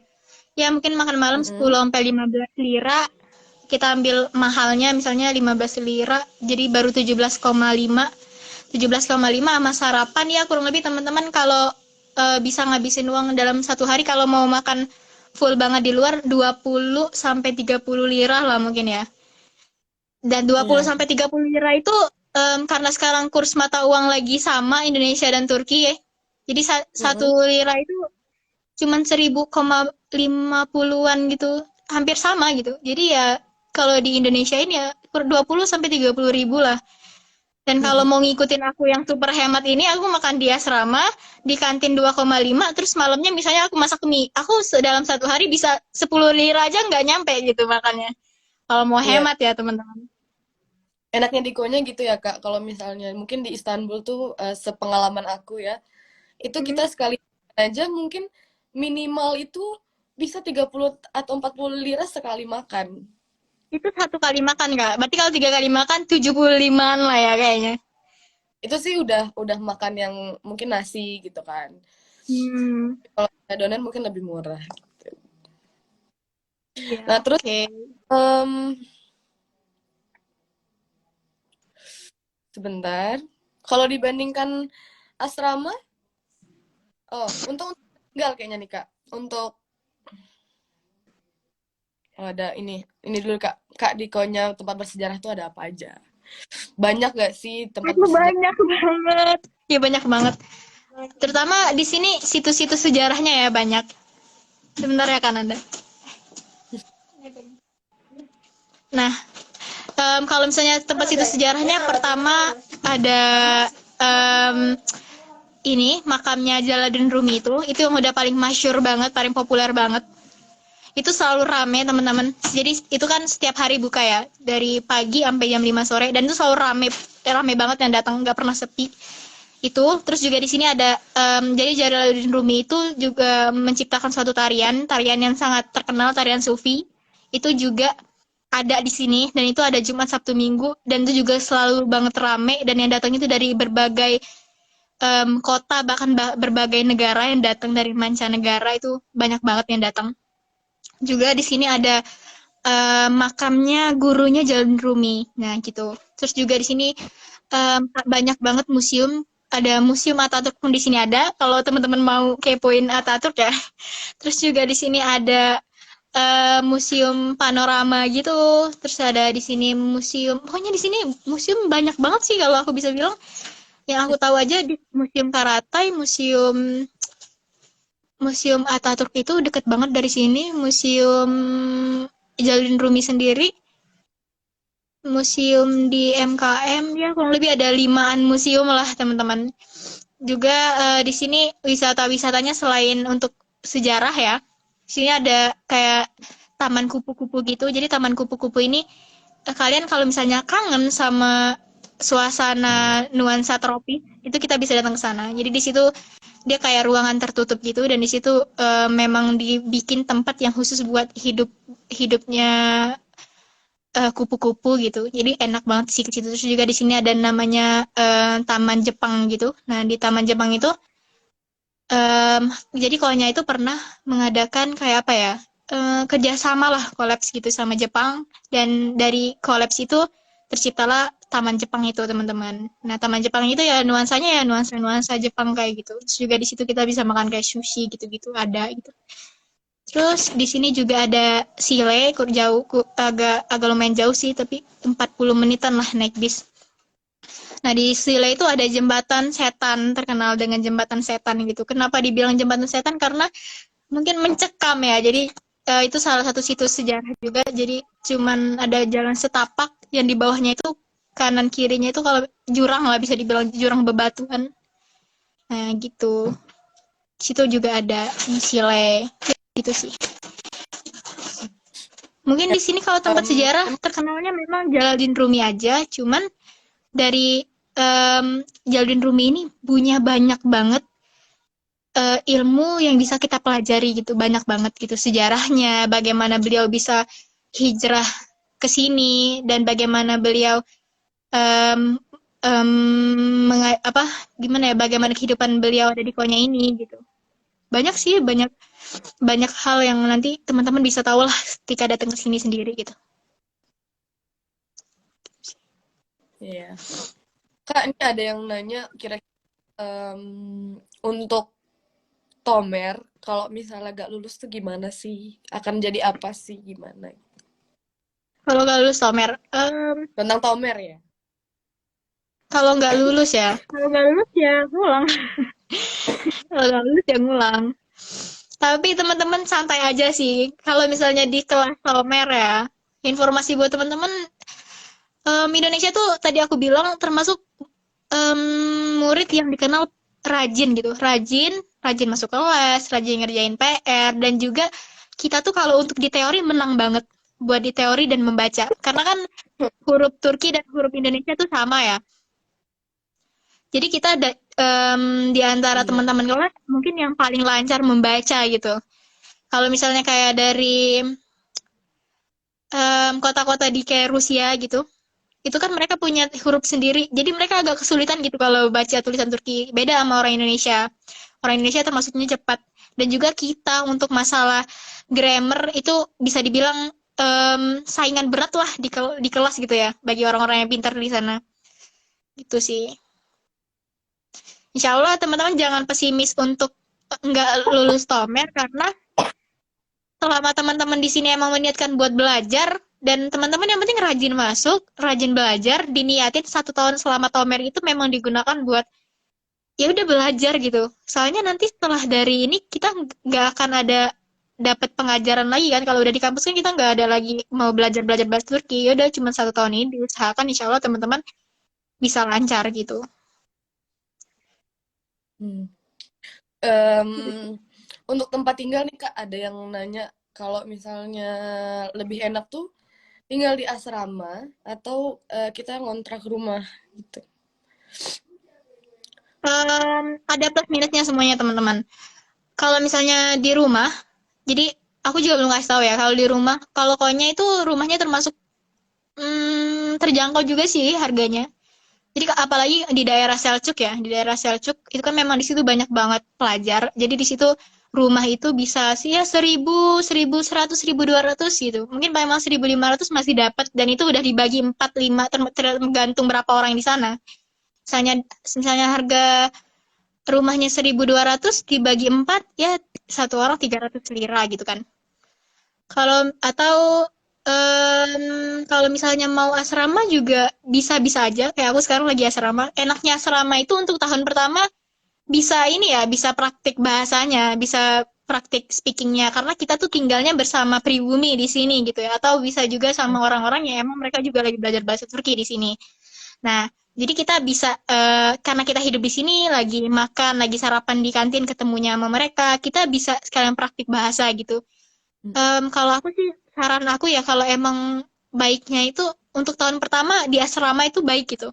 Ya mungkin makan malam 10 sampai 15 lira. Kita ambil mahalnya misalnya 15 lira, jadi baru 17,5. 17,5 sama sarapan ya kurang lebih teman-teman kalau bisa ngabisin uang dalam satu hari kalau mau makan full banget di luar 20 sampai 30 lira lah mungkin ya. Dan 20 Iya. sampai 30 lira itu karena sekarang kurs mata uang lagi sama Indonesia dan Turki ya. Jadi satu lira itu cuman 1.050-an gitu, hampir sama gitu. Jadi ya kalau di Indonesia ini ya 20 sampai 30 ribu lah. Dan kalau mau ngikutin aku yang super hemat ini, aku makan di asrama, di kantin 2,5, terus malamnya misalnya aku masak mie. Aku dalam satu hari bisa 10 lira aja nggak nyampe gitu makannya. Kalau mau Iya. hemat ya teman-teman. Enaknya di Konya gitu ya Kak, kalau misalnya mungkin di Istanbul tuh sepengalaman aku ya, itu kita sekali aja mungkin minimal itu bisa 30 atau 40 lira sekali makan. Itu satu kali makan Kak. Berarti kalau 3 kali makan 75-an lah ya kayaknya. Itu sih udah makan yang mungkin nasi gitu kan. Hmm. Kalau adonan mungkin lebih murah gitu. Iya, Nah, terus oke. Sebentar. Kalau dibandingkan asrama, untuk tinggal kayaknya nih Kak. Untuk ada ini dulu Kak. Kak di Konya tempat bersejarah tuh ada apa aja? Banyak gak sih tempat Itu bersejarah? banyak banget. Ya banyak banget. Terutama di sini situs-situs sejarahnya ya banyak. Sebentar ya Kananda. Nah, kalau misalnya tempat situs sejarahnya pertama ada ini makamnya Jalaluddin Rumi itu yang udah paling masyhur banget, paling populer banget. Itu selalu rame teman-teman. Jadi itu kan setiap hari buka ya, dari pagi sampai jam 5 sore dan itu selalu rame banget yang datang, nggak pernah sepi. Itu terus juga di sini ada jadi Jalaluddin Rumi itu juga menciptakan suatu tarian yang sangat terkenal, tarian sufi. Itu juga ada di sini dan itu ada Jumat Sabtu Minggu dan itu juga selalu banget rame dan yang datang itu dari berbagai kota bahkan berbagai negara yang datang dari mancanegara itu banyak banget yang datang. Juga di sini ada makamnya gurunya Jalaluddin Rumi. Nah, gitu. Terus juga di sini banyak banget museum. Ada museum Ataturk pun di sini ada. Kalau teman-teman mau kepoin Ataturk ya. Terus juga di sini ada museum panorama gitu. Terus ada di sini museum. Pokoknya di sini museum banyak banget sih kalau aku bisa bilang. Yang aku tahu aja di Museum Karatai, Museum Ataturk itu deket banget dari sini. Museum Jalaluddin Rumi sendiri, museum di MKM ya kurang lebih ada 5-an museum lah teman-teman. Juga di sini wisata-wisatanya selain untuk sejarah ya, di sini ada kayak taman kupu-kupu gitu. Jadi taman kupu-kupu ini kalian kalau misalnya kangen sama suasana nuansa tropis itu kita bisa datang ke sana. Jadi di situ dia kayak ruangan tertutup gitu dan di situ memang dibikin tempat yang khusus buat hidupnya kupu-kupu gitu. Jadi enak banget sih ke situ. Terus juga di sini ada namanya Taman Jepang gitu. Nah, di Taman Jepang itu jadi Konya itu pernah mengadakan kayak apa ya? Kerjasama lah kolaps gitu sama Jepang dan dari kolaps itu terciptalah Taman Jepang itu teman-teman. Nah Taman Jepang itu ya nuansanya ya nuansa Jepang kayak gitu. Terus juga di situ kita bisa makan kayak sushi gitu-gitu ada gitu. Terus di sini juga ada Sile, jauh agak lumayan jauh sih tapi 40 menitan lah naik bis. Nah di Sile itu ada jembatan setan terkenal dengan jembatan setan gitu. Kenapa dibilang jembatan setan? Karena mungkin mencekam ya. Jadi itu salah satu situs sejarah juga. Jadi cuman ada jalan setapak yang di bawahnya itu kanan kirinya itu kalau jurang lah bisa dibilang jurang bebatuan. Nah gitu. Situ juga ada Sile gitu sih. Mungkin di sini kalau tempat sejarah terkenalnya memang Jalaluddin Rumi aja. Cuman dari Jalaluddin Rumi ini punya banyak banget ilmu yang bisa kita pelajari gitu, banyak banget gitu sejarahnya, bagaimana beliau bisa hijrah ke sini dan bagaimana beliau gimana ya, bagaimana kehidupan beliau ada di Konya ini gitu. Banyak sih, banyak hal yang nanti teman-teman bisa tahu lah ketika datang ke sini sendiri gitu. Iya. Kak, ini ada yang nanya kira-kira untuk Tomer, kalau misalnya gak lulus tuh gimana sih? Akan jadi apa sih? Gimana? Kalau nggak lulus Tomer, Tentang Tomer ya? kalau nggak lulus ya ngulang. Kalau nggak lulus ya ngulang. Tapi teman-teman santai aja sih. Kalau misalnya di kelas Tomer ya, informasi buat teman-teman, Indonesia tuh tadi aku bilang termasuk murid yang dikenal rajin gitu, rajin masuk kelas, rajin ngerjain PR, dan juga kita tuh kalau untuk di teori menang banget buat di teori dan membaca. Karena kan huruf Turki dan huruf Indonesia tuh sama ya. Jadi kita di antara Iya. teman-teman kelas mungkin yang paling lancar membaca gitu. Kalau misalnya kayak dari kota-kota di kayak Rusia gitu, itu kan mereka punya huruf sendiri. Jadi mereka agak kesulitan gitu kalau baca tulisan Turki. Beda sama orang Indonesia. Orang Indonesia termasuknya cepat. Dan juga kita untuk masalah grammar itu bisa dibilang saingan berat lah di kelas gitu ya, bagi orang-orang yang pintar di sana. Gitu sih. Insya Allah teman-teman jangan pesimis untuk nggak lulus Tomer, karena selama teman-teman di sini emang meniatkan buat belajar, dan teman-teman yang penting rajin masuk, rajin belajar, diniatin 1 tahun selama Tomer itu memang digunakan buat ya udah belajar gitu. Soalnya nanti setelah dari ini kita nggak akan ada dapat pengajaran lagi kan. Kalau udah di kampus kan kita nggak ada lagi mau belajar bahasa Turki. Ya udah cuma 1 tahun ini diusahakan, insya Allah teman-teman bisa lancar gitu. Hmm. Em, untuk tempat tinggal nih Kak, ada yang nanya kalau misalnya lebih enak tuh tinggal di asrama atau kita ngontrak rumah gitu. Ada plus minusnya semuanya teman-teman. Kalau misalnya di rumah, jadi aku juga belum kasih tahu ya. Kalau di rumah, kalau Konya itu rumahnya termasuk terjangkau juga sih harganya. Jadi apalagi di daerah Selçuk ya, di daerah Selçuk itu kan memang di situ banyak banget pelajar. Jadi di situ rumah itu bisa sih ya 1.000, 1.100, 1.200 gitu. Mungkin memang 1.500 masih dapat, dan itu udah dibagi 4, 5 tergantung berapa orang di sana. Misalnya harga rumahnya 1.200 dibagi 4 ya satu orang 300 lira gitu kan. Kalau misalnya mau asrama juga bisa-bisa aja. Kayak aku sekarang lagi asrama. Enaknya asrama itu untuk tahun pertama bisa ini ya, bisa praktik bahasanya, bisa praktik speakingnya. Karena kita tuh tinggalnya bersama pribumi di sini gitu ya. Atau bisa juga sama orang-orang yang emang mereka juga lagi belajar bahasa Turki di sini. Nah, jadi kita bisa, karena kita hidup di sini, lagi makan, lagi sarapan di kantin, ketemunya sama mereka, kita bisa sekalian praktik bahasa gitu. Kalau aku sih, saran aku ya kalau emang baiknya itu untuk tahun pertama di asrama itu baik gitu.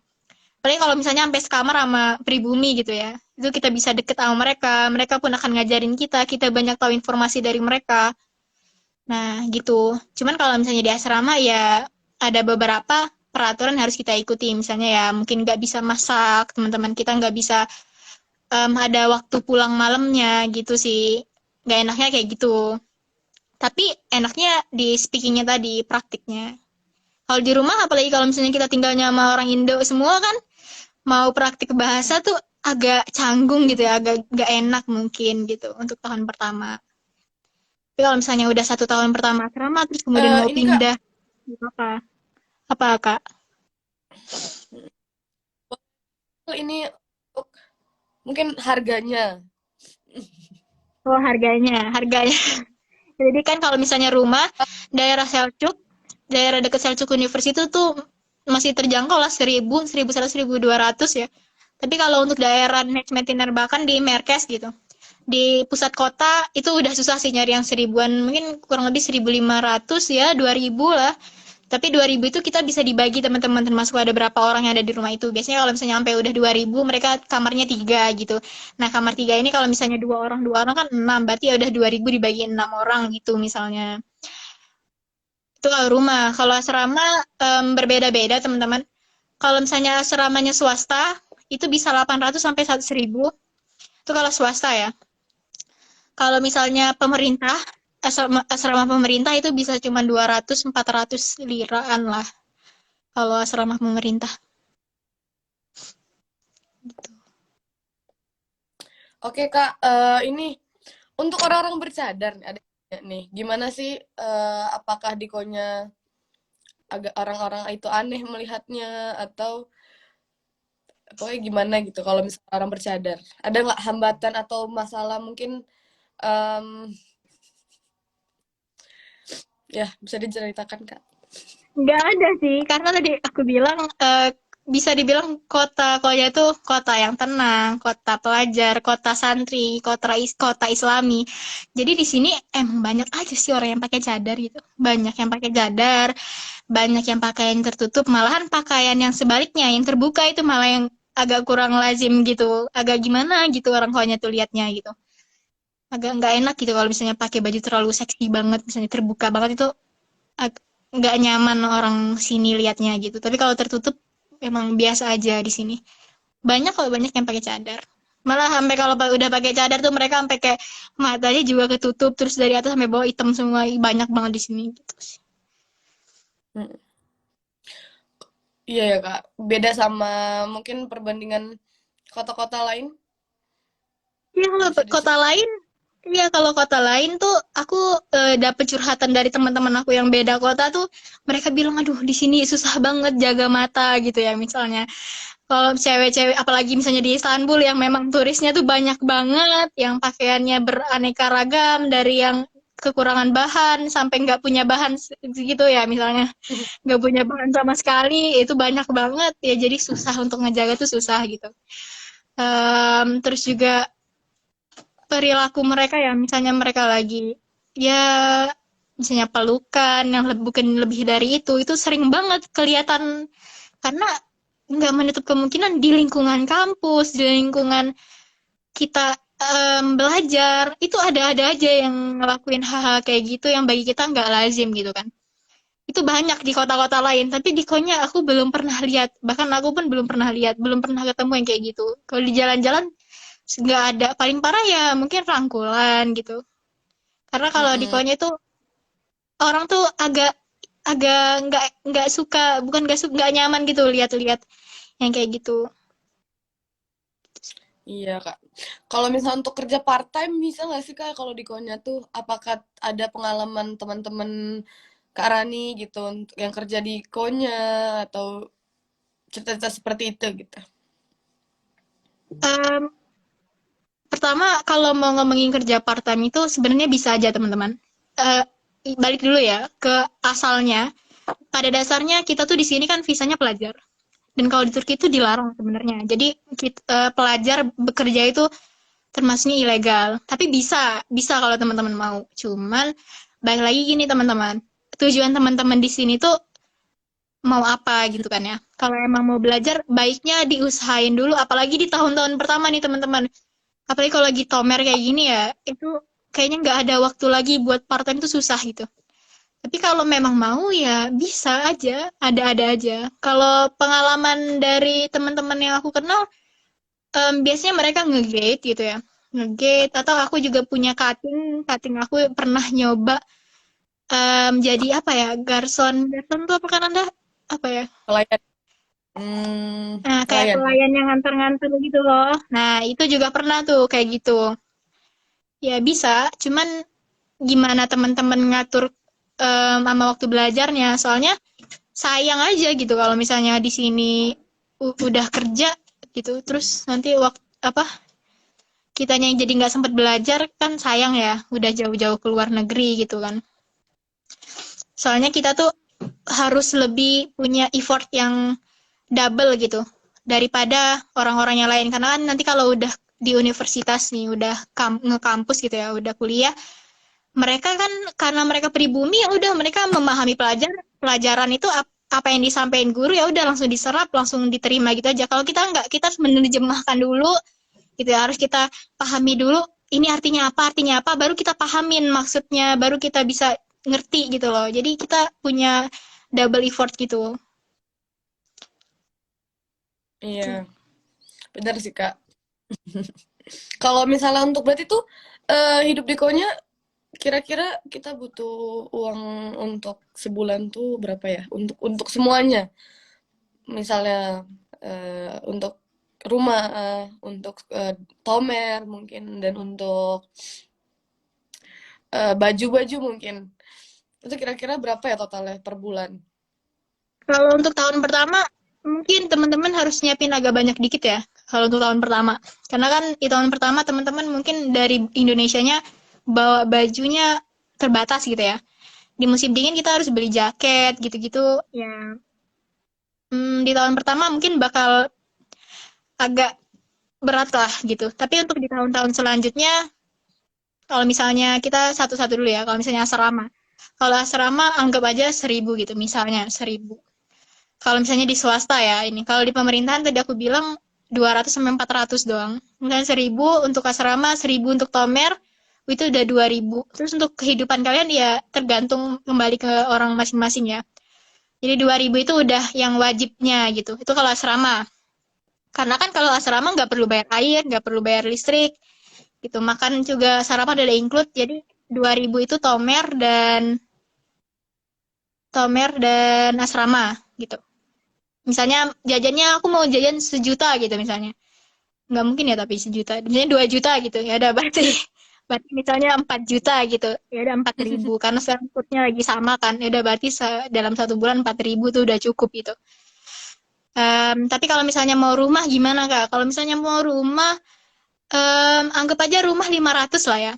Paling kalau misalnya sampai sekamar sama pribumi gitu ya, itu kita bisa deket sama mereka, mereka pun akan ngajarin kita banyak tahu informasi dari mereka. Nah, gitu. Cuman kalau misalnya di asrama ya ada beberapa peraturan harus kita ikuti. Misalnya ya mungkin nggak bisa masak, teman-teman kita nggak bisa ada waktu pulang malamnya gitu sih. Nggak enaknya kayak gitu. Tapi enaknya di speakingnya tadi, praktiknya. Kalau di rumah, apalagi kalau misalnya kita tinggalnya sama orang Indo semua kan, mau praktik bahasa tuh agak canggung gitu ya, agak nggak enak mungkin gitu untuk tahun pertama. Tapi kalau misalnya udah 1 tahun pertama asrama, terus kemudian mau Ini Kak, pindah, gitu apa? Apa, Kak? ini untuk mungkin harganya. Oh, harganya. Jadi kan kalau misalnya rumah, daerah Selçuk, daerah dekat Selçuk University itu tuh masih terjangkau lah 1.000, 1.100, 1.200 ya. Tapi kalau untuk daerah Necmettin bahkan di Merkez gitu, di pusat kota itu udah susah sih nyari yang 1.000-an, mungkin kurang lebih 1.500 ya, 2.000 lah. Tapi 2.000 itu kita bisa dibagi teman-teman, termasuk ada berapa orang yang ada di rumah itu. Biasanya kalau misalnya sampai udah 2.000, mereka kamarnya 3 gitu. Nah, kamar 3 ini kalau misalnya dua orang kan 6, berarti ya udah 2.000 dibagi 6 orang gitu misalnya. Itu kalau rumah. Kalau asrama berbeda-beda teman-teman. Kalau misalnya asramanya swasta, itu bisa 800 sampai 100.000. Itu kalau swasta ya. Kalau misalnya pemerintah, asrama pemerintah itu bisa cuma 200-400 liraan lah. Kalau asrama pemerintah. Oke Kak, ini untuk orang-orang bercadar nih, ada nih, gimana sih, apakah Dikonya agak orang-orang itu aneh melihatnya atau pokoknya gimana gitu kalau misalnya orang bercadar? Ada nggak hambatan atau masalah mungkin em, ya bisa diceritakan Kak? Nggak ada sih, karena tadi aku bilang bisa dibilang kota Konya itu kota yang tenang, kota pelajar, kota santri, kota Islami. Jadi di sini emang banyak aja sih orang yang pakai cadar gitu. Banyak yang pakai cadar, banyak yang pakaian tertutup, malahan pakaian yang sebaliknya, yang terbuka itu malah yang agak kurang lazim gitu, agak gimana gitu orang Konya tuh liatnya gitu. Agak nggak enak gitu kalau misalnya pakai baju terlalu seksi banget, misalnya terbuka banget itu nggak nyaman orang sini liatnya gitu. Tapi kalau tertutup emang biasa aja di sini. Banyak yang pakai cadar. Malah sampai kalau udah pakai cadar tuh mereka sampai kayak matanya juga ketutup terus dari atas sampai bawah hitam semua. Banyak banget di sini gitu sih. Hmm. Iya ya Kak, beda sama mungkin perbandingan kota-kota lain Ya kalau bisa kota lain, ya kalau kota lain tuh aku dapet curhatan dari teman-teman aku yang beda kota tuh mereka bilang aduh di sini susah banget jaga mata gitu ya misalnya. Kalau cewek-cewek, apalagi misalnya di Istanbul yang memang turisnya tuh banyak banget, yang pakaiannya beraneka ragam, dari yang kekurangan bahan sampai nggak punya bahan gitu ya misalnya. Nggak punya bahan sama sekali, itu banyak banget ya jadi susah untuk ngejaga tuh susah gitu. Terus juga perilaku mereka ya, misalnya mereka lagi ya misalnya pelukan yang bukan lebih dari itu sering banget kelihatan karena nggak menutup kemungkinan di lingkungan kampus, di lingkungan kita belajar, itu ada-ada aja yang ngelakuin hal-hal kayak gitu yang bagi kita nggak lazim gitu kan. Itu banyak di kota-kota lain, tapi di Konya aku belum pernah lihat, bahkan aku pun belum pernah lihat, belum pernah ketemu yang kayak gitu. Kalau di jalan-jalan nggak ada, paling parah ya mungkin rangkulan gitu. Karena kalau di Mm-mm. Konya itu orang tuh agak agak nggak suka, bukan nggak nyaman gitu lihat-lihat yang kayak gitu. Iya Kak. Kalau misalnya untuk kerja part time bisa nggak sih Kak kalau di Konya tuh apakah ada pengalaman teman-teman Kak Rani gitu untuk yang kerja di Konya atau cerita-cerita seperti itu gitu? Em, Pertama, kalau mau ngomongin kerja part-time itu sebenarnya bisa aja, teman-teman. Eh, Balik dulu ya ke asalnya. Pada dasarnya kita tuh di sini kan visanya pelajar. Dan kalau di Turki itu dilarang sebenarnya. Jadi pelajar bekerja itu termasuknya ilegal. Tapi bisa kalau teman-teman mau. Cuman balik lagi gini teman-teman. Tujuan teman-teman di sini tuh mau apa gitu kan ya. Kalau emang mau belajar, baiknya diusahain dulu. Apalagi di tahun-tahun pertama nih teman-teman. Apalagi kalau lagi tomer kayak gini ya, itu kayaknya nggak ada waktu lagi buat part time tuh susah gitu. Tapi kalau memang mau ya bisa aja, ada-ada aja. Kalau pengalaman dari teman-teman yang aku kenal, biasanya mereka nge-gate gitu ya. Nge-gate, atau aku juga punya cutting, cutting aku pernah nyoba jadi apa ya, garson. Garson tuh apa kan Anda? Apa ya? Pelayan. Nah, kayak Pelayan. pelayan yang nganter-nganter gitu loh. Nah, itu juga pernah tuh kayak gitu. Ya bisa, cuman gimana teman-teman ngatur sama waktu belajarnya. Soalnya sayang aja gitu kalau misalnya di sini udah kerja gitu, terus nanti waktu apa kitanya yang jadi nggak sempat belajar kan sayang ya, udah jauh-jauh ke luar negeri gitu kan. Soalnya kita tuh harus lebih punya effort yang double gitu daripada orang-orang yang lain karena kan nanti kalau udah di universitas nih udah nge-kampus gitu ya udah kuliah mereka kan karena mereka pribumi ya udah mereka memahami pelajaran itu apa yang disampaikan guru ya udah langsung diserap langsung diterima gitu aja. Kalau kita nggak, kita harus menerjemahkan dulu gitu ya, harus kita pahami dulu ini artinya apa baru kita pahamin maksudnya baru kita bisa ngerti gitu loh. Jadi kita punya double effort gitu. Iya, benar sih Kak. Kalau misalnya untuk berarti tuh hidup di Konya kira-kira kita butuh uang untuk sebulan tuh berapa ya? Untuk semuanya. Misalnya untuk rumah, untuk tomer mungkin dan untuk baju-baju mungkin. Itu kira-kira berapa ya totalnya per bulan? Kalau untuk tahun pertama, mungkin teman-teman harus nyiapin agak banyak dikit ya. Kalau untuk tahun pertama. Karena kan di tahun pertama teman-teman mungkin dari Indonesianya bawa bajunya terbatas gitu ya. Di musim dingin kita harus beli jaket gitu-gitu. Ya, di tahun pertama mungkin bakal agak berat lah gitu. Tapi untuk di tahun-tahun selanjutnya, kalau misalnya kita satu-satu dulu ya. Kalau misalnya asrama. Kalau asrama anggap aja 1.000 gitu. Misalnya 1.000. Kalau misalnya di swasta ya ini, kalau di pemerintahan tadi aku bilang 200 sampai 400 doang. Misalnya 1.000 untuk asrama, 1.000 untuk tomer, itu udah 2.000. Terus untuk kehidupan kalian ya tergantung kembali ke orang masing-masing ya. Jadi 2.000 itu udah yang wajibnya gitu. Itu kalau asrama. Karena kan kalau asrama nggak perlu bayar air, nggak perlu bayar listrik, gitu. Makan juga sarapan udah include. Jadi 2.000 itu tomer dan asrama gitu. Misalnya jajannya aku mau jajan 1 juta gitu misalnya. Nggak mungkin ya tapi 1 juta. Misalnya 2 juta gitu. Ya udah berarti misalnya 4 juta gitu. Ya udah 4.000. Karena sekarang foodnya lagi sama kan. Ya udah berarti dalam 1 bulan 4.000 tuh udah cukup gitu. Tapi kalau misalnya mau rumah gimana Kak? Kalau misalnya mau rumah, anggap aja rumah 500 lah ya.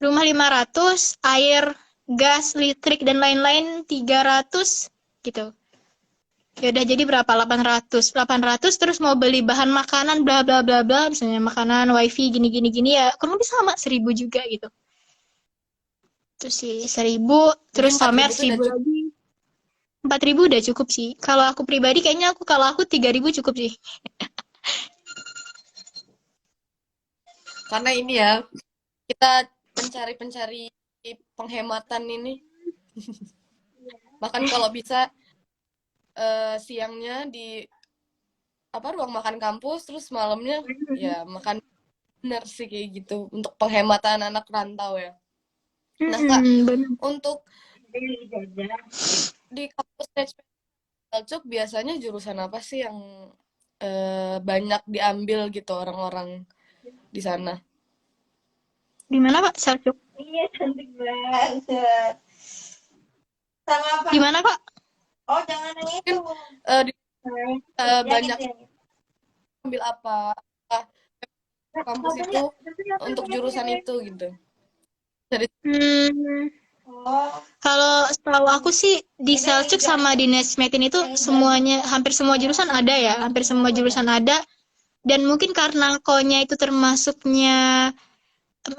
Rumah 500, air, gas, listrik, dan lain-lain 300 gitu. Ya udah jadi berapa? 800. 800 terus mau beli bahan makanan bla bla bla bla, misalnya makanan, wifi gini gini gini ya kurang lebih sama 1.000 juga gitu. Terus sih 1.000 Jadi terus tomer 4.000 tuh udah 1.000 cukup. lagi. 4.000 udah cukup sih. Kalau aku pribadi kayaknya kalau aku 3.000 cukup sih. Karena ini ya, kita pencari-pencari penghematan ini. Bahkan kalau bisa siangnya di ruang makan kampus, terus malamnya ya makan dinner sih kayak gitu untuk penghematan anak rantau ya. Nah Kak, Bener. untuk di kampus Selcuk biasanya jurusan apa sih yang banyak diambil gitu orang-orang di sana? Di mana Pak? Selcuk. Iya, cantik banget. Sama apa? Di mana Pak? Oh, jangan yang itu. Mungkin Yang banyak itu, yang itu. ambil apa? Ah, kampus itu untuk jurusan itu gitu. Dari Hmm, Oh, Kalau setahu aku sih di Selcuk sama di Nesmetin itu semuanya hampir semua jurusan ada ya, hampir semua jurusan ada. Dan mungkin karena konya itu termasuknya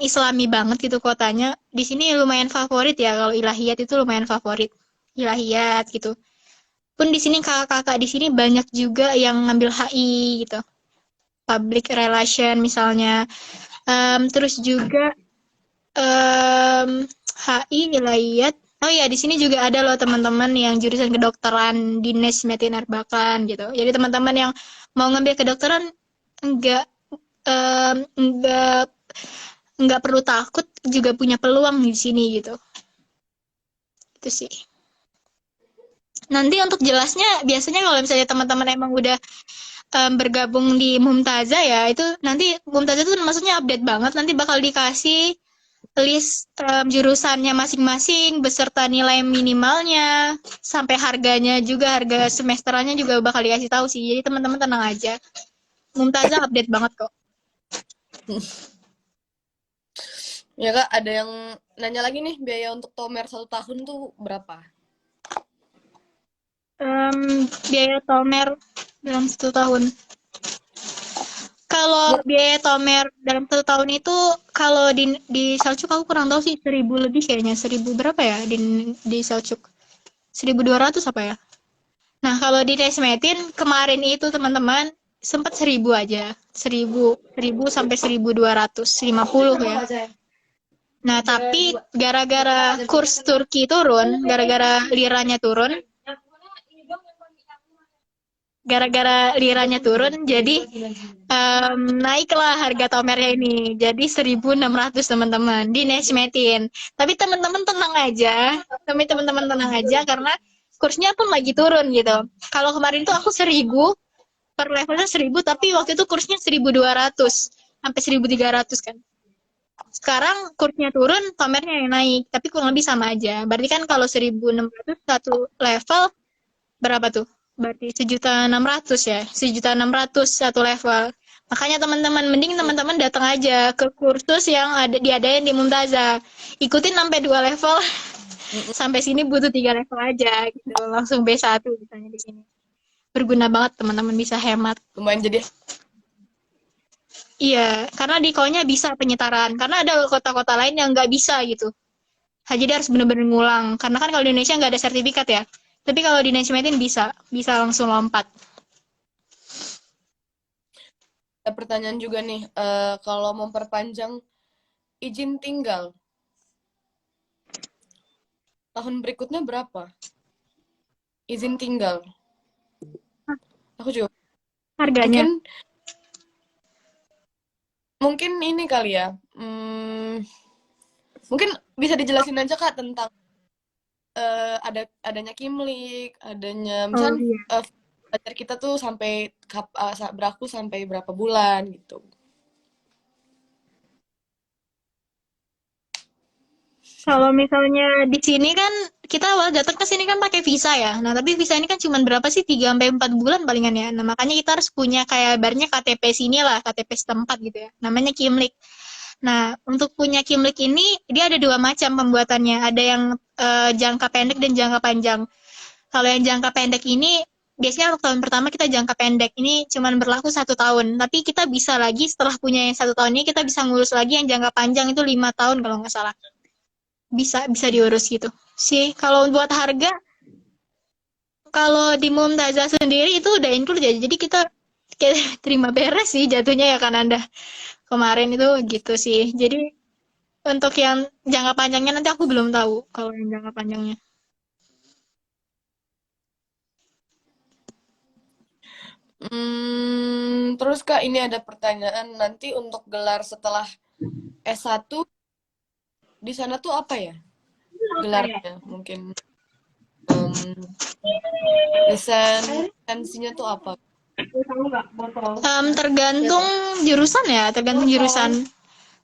Islami banget gitu kotanya, di sini lumayan favorit ya kalau ilahiyat itu lumayan favorit. Ilahiyat gitu. Pun di sini kakak-kakak di sini banyak juga yang ngambil HI gitu. Public relation misalnya. Terus juga HI ilahiyat. Oh iya, di sini juga ada loh teman-teman yang jurusan kedokteran di Nesmetin Erbakan gitu. Jadi teman-teman yang mau ngambil kedokteran enggak enggak perlu takut, juga punya peluang di sini gitu. Itu sih. Nanti untuk jelasnya biasanya kalau misalnya teman-teman emang udah bergabung di Mumtazah ya, itu nanti Mumtazah itu maksudnya update banget, nanti bakal dikasih list jurusannya masing-masing beserta nilai minimalnya sampai harganya juga, harga semesterannya juga bakal dikasih tahu sih. Jadi teman-teman tenang aja. Mumtazah update banget kok. ya Kak, ada yang nanya lagi nih biaya untuk tomer 1 tahun tuh berapa? Biaya tomer dalam 1 tahun. Kalau biaya tomer dalam 1 tahun itu kalau di Selcuk aku kurang tahu sih 1.000 lebih kayaknya 1.000 berapa ya di Selcuk 1.200 apa ya. Nah kalau di Nesmetin kemarin itu teman-teman sempat 1.000 aja 1.000 sampai 1.250 ya. Nah tapi gara-gara kurs Turki turun, gara-gara liranya turun, gara-gara liranya turun, jadi naiklah harga tomernya ini. Jadi 1.600 teman-teman di Nesmetin. Tapi teman-teman tenang aja. Teman-teman tenang aja karena kursnya pun lagi turun gitu. Kalau kemarin tuh aku 1.000 per levelnya 1.000, tapi waktu itu kursnya 1.200 sampai 1.300 kan. Sekarang kursnya turun, tomernya yang naik, tapi kurang lebih sama aja. Berarti kan kalau 1.600 satu level berapa tuh? Berarti 1.600.000 ya, 1.600.000 satu level. Makanya teman-teman, mending teman-teman datang aja ke kursus yang ada diadain di Mumtazah. Ikutin sampai 2 level, sampai sini butuh 3 level aja gitu. Langsung B1 misalnya di sini. Berguna banget teman-teman, bisa hemat. Lumayan jadi Iya, karena di KO-nya bisa penyetaraan. Karena ada kota-kota lain yang nggak bisa gitu. Jadi harus bener-bener ngulang. Karena kan kalau di Indonesia nggak ada sertifikat ya. Tapi kalau di Nesmetin bisa langsung lompat. ada pertanyaan juga nih, kalau memperpanjang izin tinggal tahun berikutnya berapa? Izin tinggal. Aku juga Harganya. mungkin ini kali ya. Mungkin bisa dijelasin aja Kak tentang adanya Kimlik, adanya misalnya iya. belajar kita tuh sampai berlaku sampai berapa bulan gitu. Kalau misalnya di sini kan kita awal datang ke sini kan pakai visa ya. Nah, tapi visa ini kan cuma berapa sih? 3 sampai 4 bulan palingan ya. Nah, makanya kita harus punya kayak barnya KTP sini lah, KTP setempat gitu ya. Namanya Kimlik. Nah, untuk punya Kimlik ini dia ada 2 macam pembuatannya. Ada yang jangka pendek dan jangka panjang. Kalau yang jangka pendek ini biasanya untuk tahun pertama kita jangka pendek ini cuma berlaku 1 tahun. Tapi kita bisa lagi setelah punya yang 1 tahun ini kita bisa ngurus lagi yang jangka panjang itu 5 tahun kalau nggak salah. Bisa diurus gitu sih. Kalau buat harga, kalau di Mumtazah sendiri itu udah include ya, jadi kita kayak terima beres sih jatuhnya ya kan Anda kemarin itu gitu sih. Jadi untuk yang jangka panjangnya nanti aku belum tahu kalau yang jangka panjangnya. Terus Kak, ini ada pertanyaan nanti untuk gelar setelah S1 di sana tuh apa ya gelarnya? Mungkin lisensinya tuh apa? Tergantung jurusan ya, tergantung jurusan.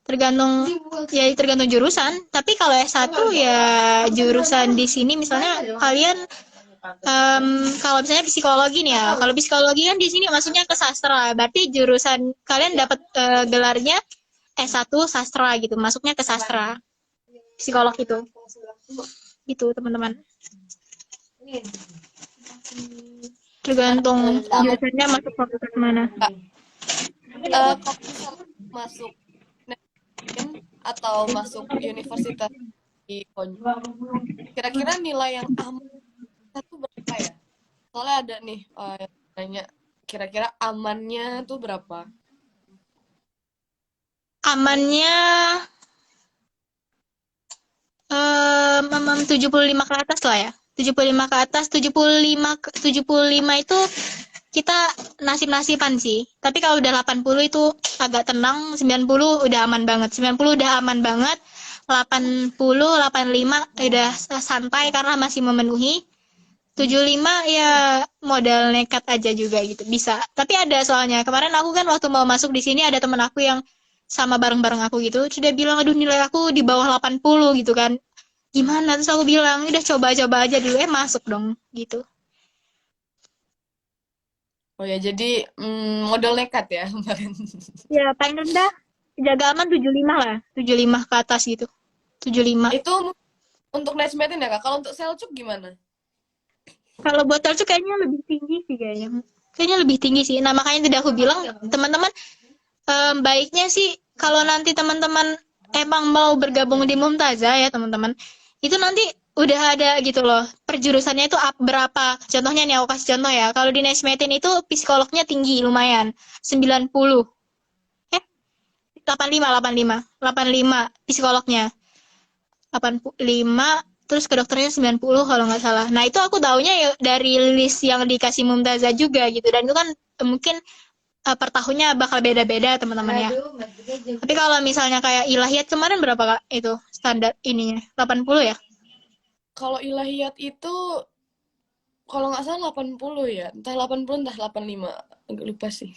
Tergantung jurusan. Tapi kalau S1 ya jurusan di sini misalnya kalian kalau misalnya psikologi nih ya, kalau psikologi kan di sini maksudnya ke sastra, berarti jurusan kalian dapat gelarnya S1 sastra gitu, masuknya ke sastra. Psikolog itu. Gitu, teman-teman. Tergantung jurusannya masuk fakultas mana. Kalau misalnya masuk atau masuk universitas di kira-kira nilai yang aman itu berapa ya? Soalnya ada nih yang nanya kira-kira amannya tuh berapa? Amannya 75 ke atas lah ya. 75 ke atas, 75 itu kita nasib-nasiban sih. Tapi kalau udah 80 itu agak tenang, 90 udah aman banget. 90 udah aman banget. 80, 85 udah santai karena masih memenuhi. 75 ya modal nekat aja juga gitu, bisa. Tapi ada soalnya, kemarin aku kan waktu mau masuk di sini ada temen aku yang sama bareng-bareng aku gitu, sudah bilang aduh nilai aku di bawah 80 gitu kan. Gimana? Terus aku bilang, udah coba-coba aja dulu, masuk dong gitu. Oh ya, jadi modal nekat ya kemarin. Ya, paling rendah jaga aman 75 lah, 75 ke atas gitu. 75. Itu untuk Nesmetin ya Kak. Kalau untuk Selcuk gimana? Kalau buat Selcuk kayaknya lebih tinggi sih kayaknya. Kayaknya lebih tinggi sih. Nah, makanya tadi aku bilang, teman-teman baiknya sih kalau nanti teman-teman emang mau bergabung di Mumtazah ya, teman-teman. Itu nanti udah ada gitu loh. Perjurusannya itu berapa? Contohnya nih aku kasih contoh ya. Kalau di Nesmetin itu psikolognya tinggi lumayan. 90. 85 psikolognya. 85, terus kedokterannya 90 kalau nggak salah. Nah, itu aku taunya ya dari list yang dikasih Mumtazah juga gitu. Dan itu kan mungkin per tahunnya bakal beda-beda teman-teman ya. Aduh, Mbak Juga juga. Tapi kalau misalnya kayak ilahiyat kemarin berapa Kak itu standar ininya? 80 ya? Kalau ilahiyat itu kalau nggak salah 80 ya. Entah 80 entah 85. Agak lupa sih.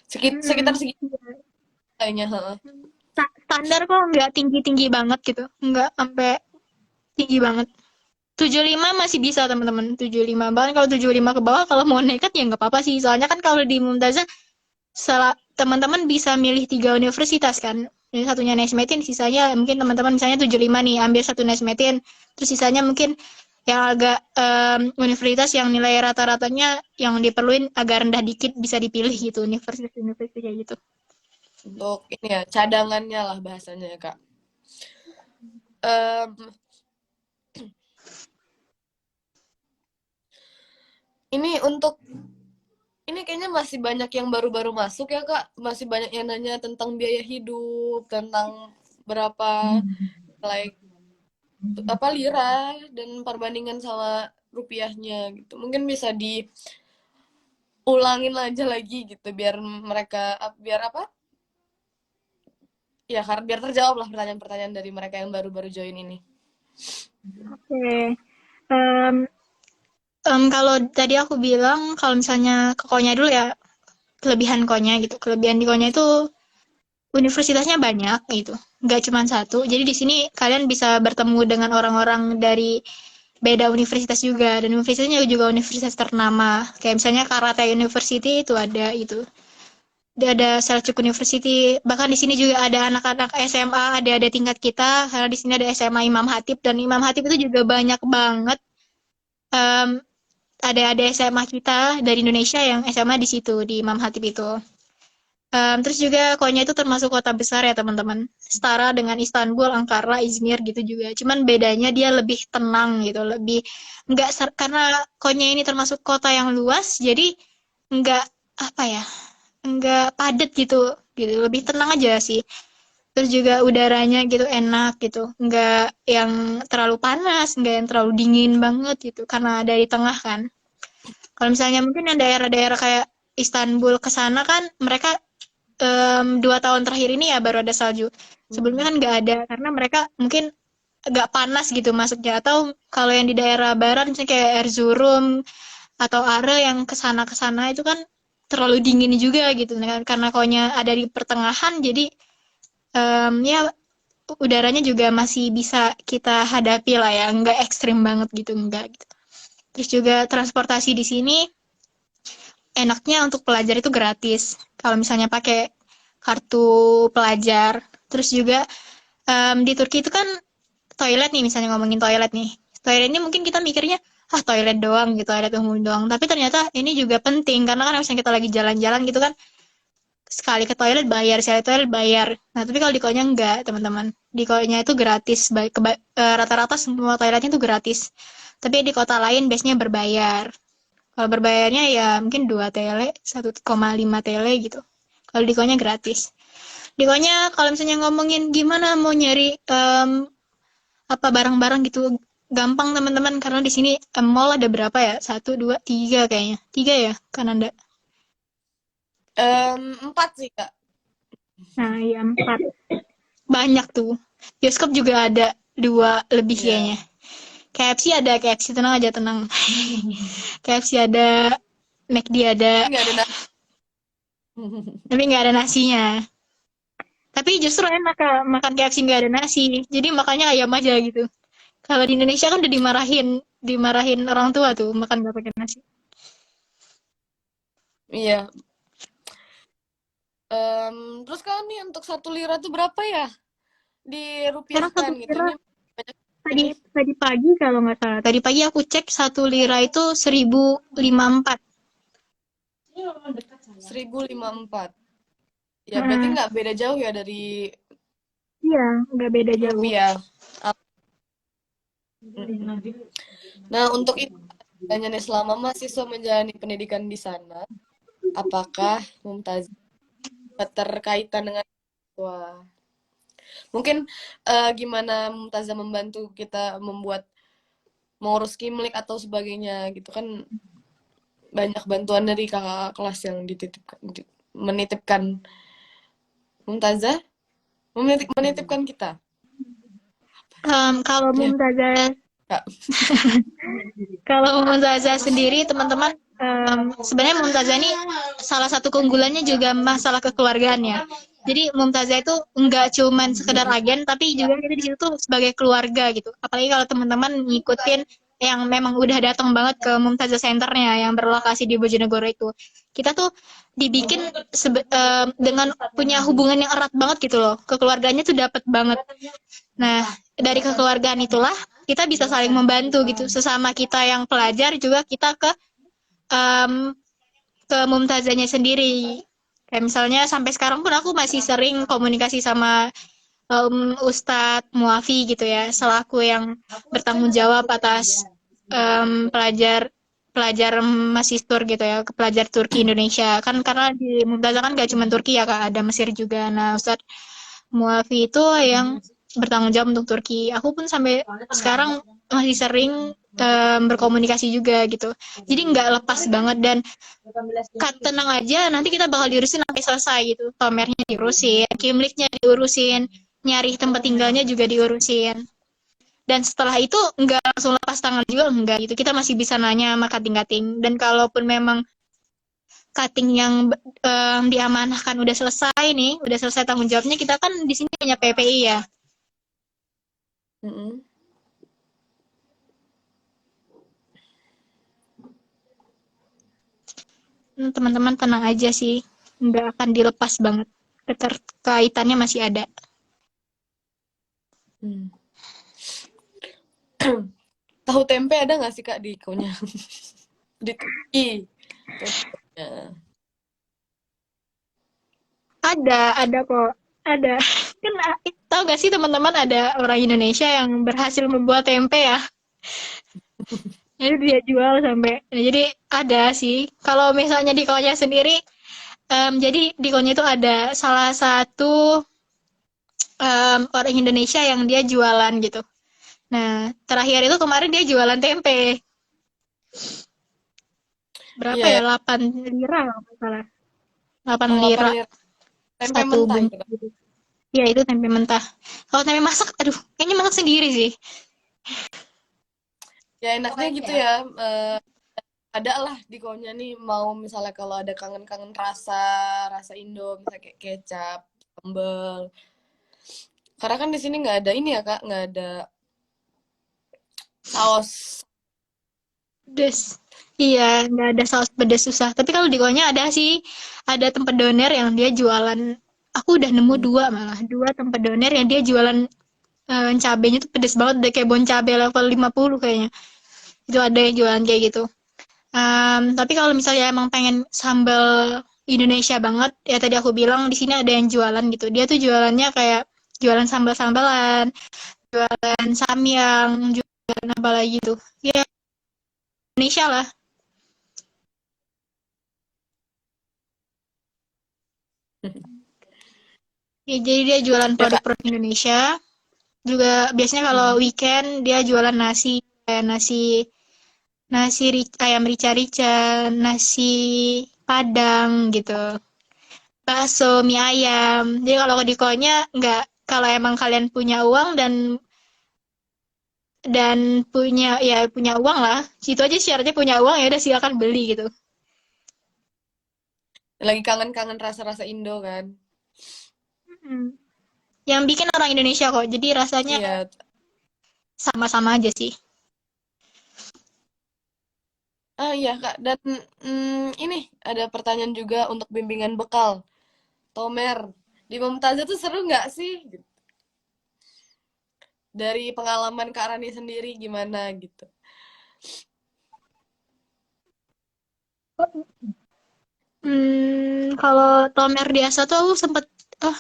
Sekitar Hmm. segitu kayaknya. Heeh. Standar kok nggak tinggi-tinggi banget gitu. Nggak sampai tinggi banget. 75 masih bisa teman-teman. 75. Bahkan kalau 75 ke bawah kalau mau nekat ya nggak apa-apa sih. Soalnya kan kalau di Mumtazah teman-teman bisa milih 3 universitas kan. Ini satunya Nesmetin, sisanya mungkin teman-teman misalnya 75 nih, ambil satu Nesmetin. Terus sisanya mungkin yang agak universitas yang nilai rata-ratanya yang diperluin agak rendah dikit bisa dipilih gitu, universitas-universitas kayak gitu. Untuk ini ya, cadangannya lah bahasanya ya, Kak. Em, ini untuk ini kayaknya masih banyak yang baru-baru masuk ya, Kak. Masih banyak yang nanya tentang biaya hidup, tentang berapa nilai apa lira dan perbandingan sama rupiahnya gitu. Mungkin bisa diulangin aja lagi gitu biar mereka biar apa? Ya, karena biar terjawab lah pertanyaan-pertanyaan dari mereka yang baru-baru join ini. Oke. Kalau tadi aku bilang kalau misalnya ke Konya dulu ya, kelebihan Konya gitu. Kelebihan di Konya itu universitasnya banyak gitu. Nggak cuma satu. Jadi di sini kalian bisa bertemu dengan orang-orang dari beda universitas juga. Dan universitasnya juga universitas ternama. Kayak misalnya Karate University itu ada itu. Ada Selçuk University. Bahkan di sini juga ada anak-anak SMA, ada tingkat kita. Karena di sini ada SMA Imam Hatip. Dan Imam Hatip itu juga banyak banget em, ada SMA kita dari Indonesia yang SMA di situ di Imam Hatip itu. Terus juga Konya itu termasuk kota besar ya teman-teman. Setara dengan Istanbul, Ankara, Izmir gitu juga. Cuman bedanya dia lebih tenang gitu, lebih karena Konya ini termasuk kota yang luas, jadi nggak apa ya, nggak padat gitu, gitu. Lebih tenang aja sih. Terus juga udaranya gitu enak gitu, nggak yang terlalu panas, nggak yang terlalu dingin banget gitu, karena ada di tengah kan. Kalau misalnya mungkin yang daerah-daerah kayak Istanbul ke sana kan mereka 2 tahun terakhir ini ya baru ada salju. Sebelumnya kan nggak ada karena mereka mungkin agak panas gitu masuknya. Atau kalau yang di daerah barat misalnya kayak Erzurum atau Are yang kesana kesana itu kan terlalu dingin juga gitu kan karena konya ada di pertengahan jadi ya udaranya juga masih bisa kita hadapi lah ya nggak ekstrim banget gitu enggak gitu. Terus juga transportasi di sini enaknya untuk pelajar itu gratis. Kalau misalnya pakai kartu pelajar. Terus juga di Turki itu kan toilet nih, misalnya ngomongin toilet nih. Toilet ini mungkin kita mikirnya, toilet doang gitu, toilet umum doang. Tapi ternyata ini juga penting, karena kan misalnya kita lagi jalan-jalan gitu kan, sekali ke toilet bayar, sekali ke toilet bayar. Nah, tapi kalau di Konya enggak, teman-teman. Di Konya itu gratis, rata-rata semua toiletnya itu gratis. Tapi di kota lain biasanya berbayar. Kalau berbayarnya ya mungkin 2 tele, 1,5 tele gitu. Kalau di Konya gratis. Di Konya kalau misalnya ngomongin gimana mau nyari apa barang-barang gitu gampang teman-teman karena di sini mall ada berapa ya? 1, 2, 3 kayaknya. 3 ya, Kananda. 4 sih, Kak. Nah, ya 4. Banyak tuh. Bioskop juga ada 2 lebih Iya. kayaknya. KFC ada, KFC tenang aja tenang. KFC ada, McD ada, Nggak ada tapi nggak ada nasinya. Tapi justru enak Kak, makan KFC nggak ada nasi. Jadi makannya ayam aja gitu. Kalau di Indonesia kan udah dimarahin orang tua tuh makan nggak pakai nasi. Iya. Terus kan nih untuk 1 lira tuh berapa ya? Sekarang Dirupiahkan gitu. lira Ini banyak tadi pagi kalau nggak salah. Tadi pagi aku cek 1 lira itu 1.054. 1.054. Ya berarti nggak beda jauh ya dari Iya, nggak beda jauh. rupiah. Nah, untuk itu tanya nih, selama mahasiswa menjalani pendidikan di sana, apakah Mumtaz berkaitan dengan siswa? Mungkin gimana Mumtazah membantu kita mengurus kimlik atau sebagainya gitu kan, banyak bantuan dari kakak kelas yang menitipkan Mumtazah, menitipkan kita. Kalau Ya, Mumtazah Kak. Kalau Mumtazah sendiri, teman-teman, sebenarnya Mumtazah ini salah satu keunggulannya juga masalah kekeluargaannya. Jadi Mumtazah itu nggak cuman sekedar agen, tapi juga kita di situ tuh sebagai keluarga gitu. Apalagi kalau teman-teman ngikutin yang memang udah datang banget ke Mumtazah Centernya yang berlokasi di Bojonegoro itu. Kita tuh dibikin dengan punya hubungan yang erat banget gitu loh. Kekeluarganya tuh dapet banget. Nah, dari kekeluargaan itulah kita bisa saling membantu gitu. Sesama kita yang pelajar juga kita em, ke Mumtazahnya sendiri. Kayak misalnya sampai sekarang pun aku masih sering komunikasi sama Ustadz Muafi gitu ya, selaku yang bertanggung jawab atas pelajar pelajar masistur gitu ya, ke pelajar Turki Indonesia. Kan karena di Mumtazah kan gak cuma Turki ya Kak, ada Mesir juga. Nah, Ustadz Muafi itu yang bertanggung jawab untuk Turki. Aku pun sampai sekarang masih sering berkomunikasi juga gitu. Jadi nggak lepas banget dan tenang aja, nanti kita bakal diurusin sampai selesai gitu. Tomernya diurusin, kimliknya diurusin, nyari tempat tinggalnya juga diurusin. Dan setelah itu nggak langsung lepas tangan juga, enggak gitu. Kita masih bisa nanya sama kating-kating. Dan kalaupun memang cutting yang diamanahkan udah selesai nih, udah selesai tanggung jawabnya, kita kan di sini punya PPI ya. Mm-mm. Teman-teman tenang aja sih, nggak akan dilepas banget. Keterkaitannya masih ada. Hmm. Tahu tempe ada nggak sih Kak di konya? Di Turki. Tempenya. Ada kok. Ada. Kan tahu gak sih teman-teman ada orang Indonesia yang berhasil membuat tempe ya? Jadi dia jual sampai. Nah, jadi ada sih. Kalau misalnya di konya sendiri, jadi di konya itu ada salah satu orang Indonesia yang dia jualan gitu. Nah, terakhir itu kemarin dia jualan tempe. Berapa Iya, ya? 8 lira kalau nggak salah. 8 oh, 8 lira lira. Tempe satu mentah itu bungkus Kak. gitu. Ya, itu tempe mentah. Kalau tempe masak, aduh, kayaknya masak sendiri sih. Ya enaknya gitu ya. Ada lah di konya nih, mau misalnya kalau ada kangen-kangen rasa Indo, misalnya kayak kecap, sambal. Karena kan di sini nggak ada ini ya Kak, nggak ada saus. Pedes. Iya, nggak ada saus pedas susah. Tapi kalau di konya ada sih, ada tempat doner yang dia jualan. Aku udah nemu Hmm. dua malah, dua tempat doner yang dia jualan cabenya tuh pedes banget, udah kayak bon cabe level 50 kayaknya. Itu ada yang jualan kayak gitu. Tapi kalau misalnya emang pengen sambal Indonesia banget, ya tadi aku bilang di sini ada yang jualan gitu. Dia tuh jualannya kayak jualan sambal-sambalan, jualan samyang, jualan apa lagi tuh. Ya, Indonesia lah. Ya, jadi dia jualan Ya Kak. produk-produk Indonesia. Juga biasanya kalau weekend dia jualan nasi, kayak nasi ayam rica-rica, nasi Padang gitu. Bakso, mie ayam. Jadi kalau di konya nggak, kalau emang kalian punya uang dan punya uang lah. Situ aja syaratnya punya uang, ya udah silakan beli gitu. Lagi kangen-kangen rasa-rasa Indo kan. Hmm. Yang bikin orang Indonesia kok. Jadi rasanya Iya. sama-sama aja sih. Ah iya Kak, dan ini ada pertanyaan juga untuk bimbingan bekal. Tomer, di Mumtazah tuh seru nggak sih? Gitu. Dari pengalaman Kak Rani sendiri gimana gitu? Kalau Tomer biasa tuh aku sempet,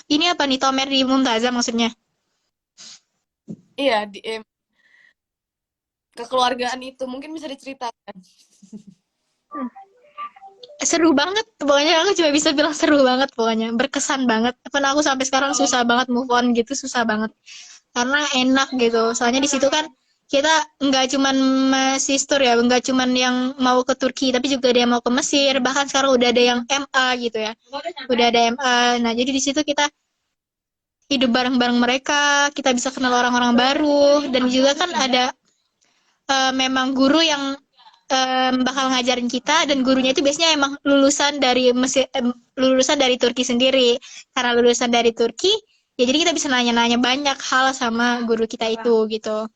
ini apa nih Tomer di Mumtazah maksudnya? Iya, kekeluargaan itu mungkin bisa diceritakan. seru banget. Pokoknya aku cuma bisa bilang seru banget pokoknya. Berkesan banget. Karena aku sampai sekarang susah banget move on gitu, susah banget. Karena enak gitu. Soalnya di situ kan kita nggak cuman masih tour ya, nggak cuman yang mau ke Turki, tapi juga ada yang mau ke Mesir. Bahkan sekarang udah ada yang MA gitu ya. Udah ada MA. Nah, jadi di situ kita hidup bareng-bareng mereka, kita bisa kenal orang-orang baru, dan juga kan ada memang guru yang bakal ngajarin kita, dan gurunya itu biasanya emang lulusan dari Mesir, lulusan dari Turki sendiri. Karena lulusan dari Turki, ya jadi kita bisa nanya-nanya banyak hal sama guru kita itu gitu.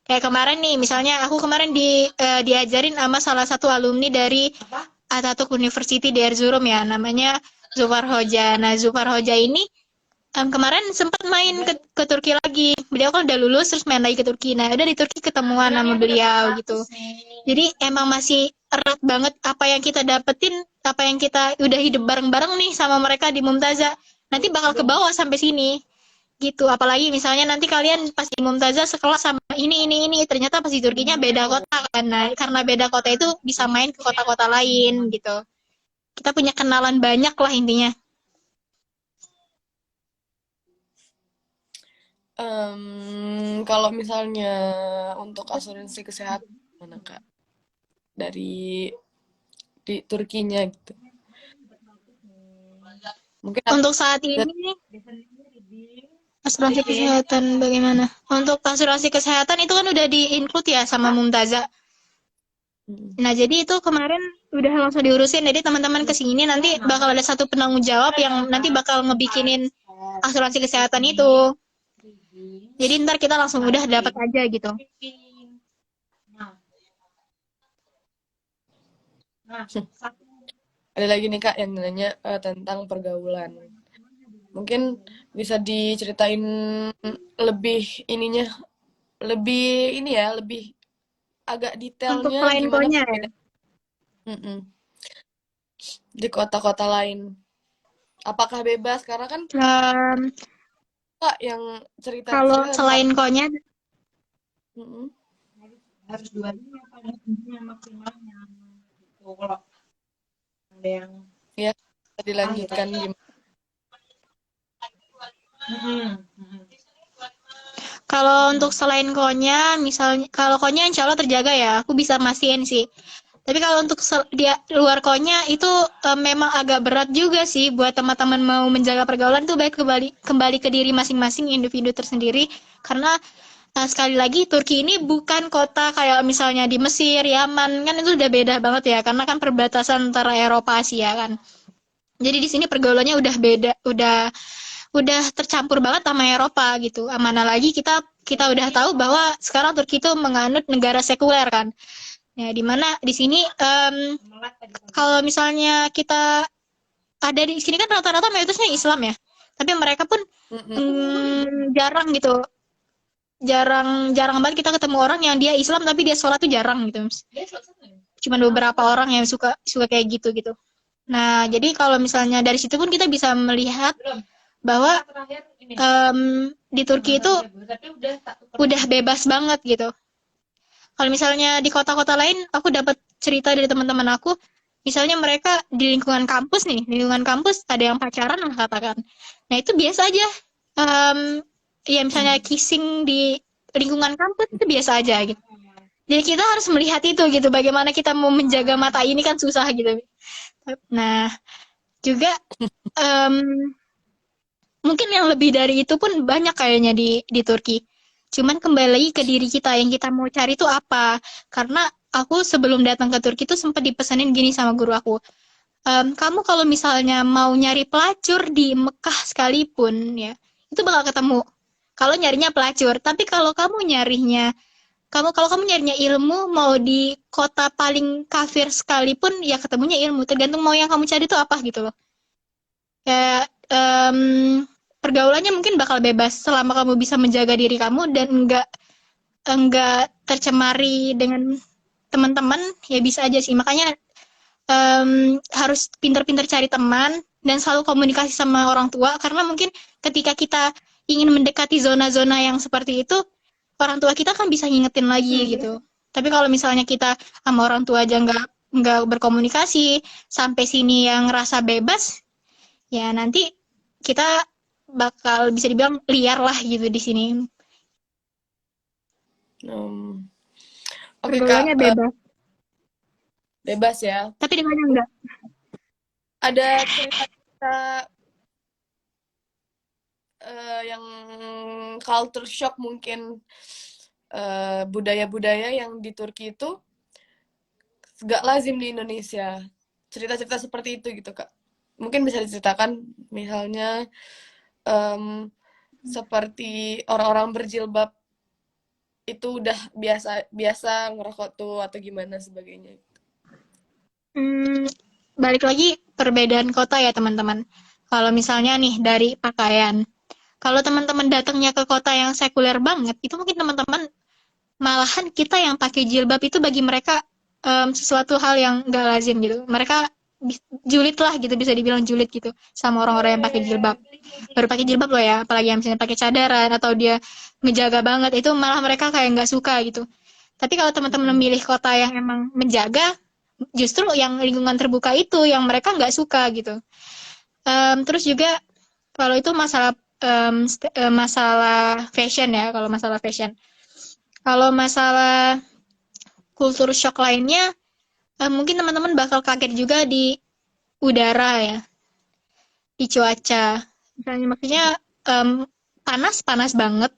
Kayak kemarin nih, misalnya aku kemarin diajarin sama salah satu alumni dari Ataturk University di Erzurum ya, namanya Zufar Hoja. Nah, Zufar Hoja ini kemarin sempat main ke Turki lagi. Beliau kan udah lulus terus main lagi ke Turki. Nah, udah di Turki ketemuan sama beliau gitu. Jadi emang masih erat banget apa yang kita dapetin, apa yang kita udah hidup bareng-bareng nih sama mereka di Mumtazah. Nanti bakal ke bawah sampai sini. Gitu. Apalagi misalnya nanti kalian pas di Mumtazah sekelas sama ini. Ternyata pas di Turkinya beda kota kan. Nah, karena beda kota itu bisa main ke kota-kota lain gitu. Kita punya kenalan banyak lah intinya. Kalau misalnya untuk asuransi kesehatan mana Kak? Dari di Turkinya gitu. Mungkin Untuk saat ini asuransi kesehatan bagaimana? Untuk asuransi kesehatan itu kan udah di-include ya sama Mumtazah. Nah, jadi itu kemarin udah langsung diurusin. Jadi teman-teman kesini nanti bakal ada satu penanggung jawab yang nanti bakal ngebikinin asuransi kesehatan itu. Jadi ntar kita langsung udah dapat aja gitu. ada lagi nih Kak yang nanya tentang pergaulan. Mungkin bisa diceritain lebih ininya, lebih ini ya, lebih agak Untuk detailnya selain gimana konya ya. perbedaan di kota-kota lain. Apakah bebas? Karena kan Kak yang Kalau cerita-cerita tentang selain konya, Mm-mm. Harus duanya pada intinya maksimalnya. Gitu. Kalau ada yang ya bisa dilanjutkan gimana? kalau untuk selain konya, misalnya kalau konya insya Allah terjaga ya, aku bisa mastiin sih. Tapi kalau untuk dia luar konya itu memang agak berat juga sih buat teman-teman mau menjaga pergaulan tuh baik kembali ke diri masing-masing individu tersendiri, karena sekali lagi Turki ini bukan kota kayak misalnya di Mesir, Yaman, kan itu udah beda banget ya karena kan perbatasan antara Eropa Asia kan. Jadi di sini pergaulannya udah beda, udah tercampur banget sama Eropa gitu. Mana lagi kita udah tahu bahwa sekarang Turki itu menganut negara sekuler kan. Ya, di mana di sini kalau misalnya kita ada di sini kan rata-rata mayoritasnya Islam ya. Tapi mereka pun jarang gitu. Jarang banget kita ketemu orang yang dia Islam tapi dia sholat tuh jarang gitu. Cuman beberapa orang yang suka kayak gitu. Nah, jadi kalau misalnya dari situ pun kita bisa melihat bahwa di Turki itu udah bebas banget gitu. Kalau misalnya di kota-kota lain, aku dapat cerita dari teman-teman aku, misalnya mereka di lingkungan kampus nih, di lingkungan kampus ada yang pacaran lah katakan. Nah itu biasa aja. Ya misalnya kissing di lingkungan kampus itu biasa aja gitu. Jadi kita harus melihat itu gitu, bagaimana kita mau menjaga mata ini kan susah gitu. Nah juga mungkin yang lebih dari itu pun banyak kayaknya di Turki. Cuman kembali lagi ke diri kita, yang kita mau cari itu apa. Karena aku sebelum datang ke Turki tuh sempat dipesanin gini sama guru aku. Kamu kalau misalnya mau nyari pelacur di Mekah sekalipun ya, itu bakal ketemu. Kalau nyarinya pelacur, tapi kalau kamu nyarinya ilmu mau di kota paling kafir sekalipun ya ketemunya ilmu. Tergantung mau yang kamu cari itu apa gitu loh. Ya pergaulannya mungkin bakal bebas selama kamu bisa menjaga diri kamu dan enggak tercemari dengan teman-teman, ya bisa aja sih. Makanya harus pintar-pintar cari teman dan selalu komunikasi sama orang tua, karena mungkin ketika kita ingin mendekati zona-zona yang seperti itu, orang tua kita kan bisa ngingetin lagi gitu. Tapi kalau misalnya kita sama orang tua aja nggak nggak berkomunikasi sampai sini yang ngerasa bebas, ya nanti kita bakal bisa dibilang liar lah gitu di sini. Hmm. Oke Kak, Pergaulannya bebas, bebas ya. tapi di mana enggak. Ada cerita-cerita yang culture shock mungkin, budaya-budaya yang di Turki itu gak lazim di Indonesia. Cerita-cerita seperti itu gitu Kak. Mungkin bisa diceritakan misalnya seperti orang-orang berjilbab itu udah biasa biasa ngerokok tuh atau gimana sebagainya. Balik lagi perbedaan kota ya teman-teman. Kalau misalnya nih dari pakaian, kalau teman-teman datangnya ke kota yang sekuler banget, itu mungkin teman-teman malahan kita yang pakai jilbab itu bagi mereka sesuatu hal yang gak lazim gitu. Mereka julid lah gitu, bisa dibilang julid gitu sama orang-orang yang pakai jilbab. Baru pakai jilbab loh ya, apalagi yang misalnya pakai cadaran atau dia ngejaga banget, itu malah mereka kayak nggak suka gitu. Tapi kalau teman-teman memilih kota yang emang menjaga, justru yang lingkungan terbuka itu yang mereka nggak suka gitu. Terus juga kalau itu masalah fashion ya, kalau masalah fashion. Kalau masalah kultur shock lainnya, mungkin teman-teman bakal kaget juga di udara ya, di cuaca. Misalnya maksudnya panas banget,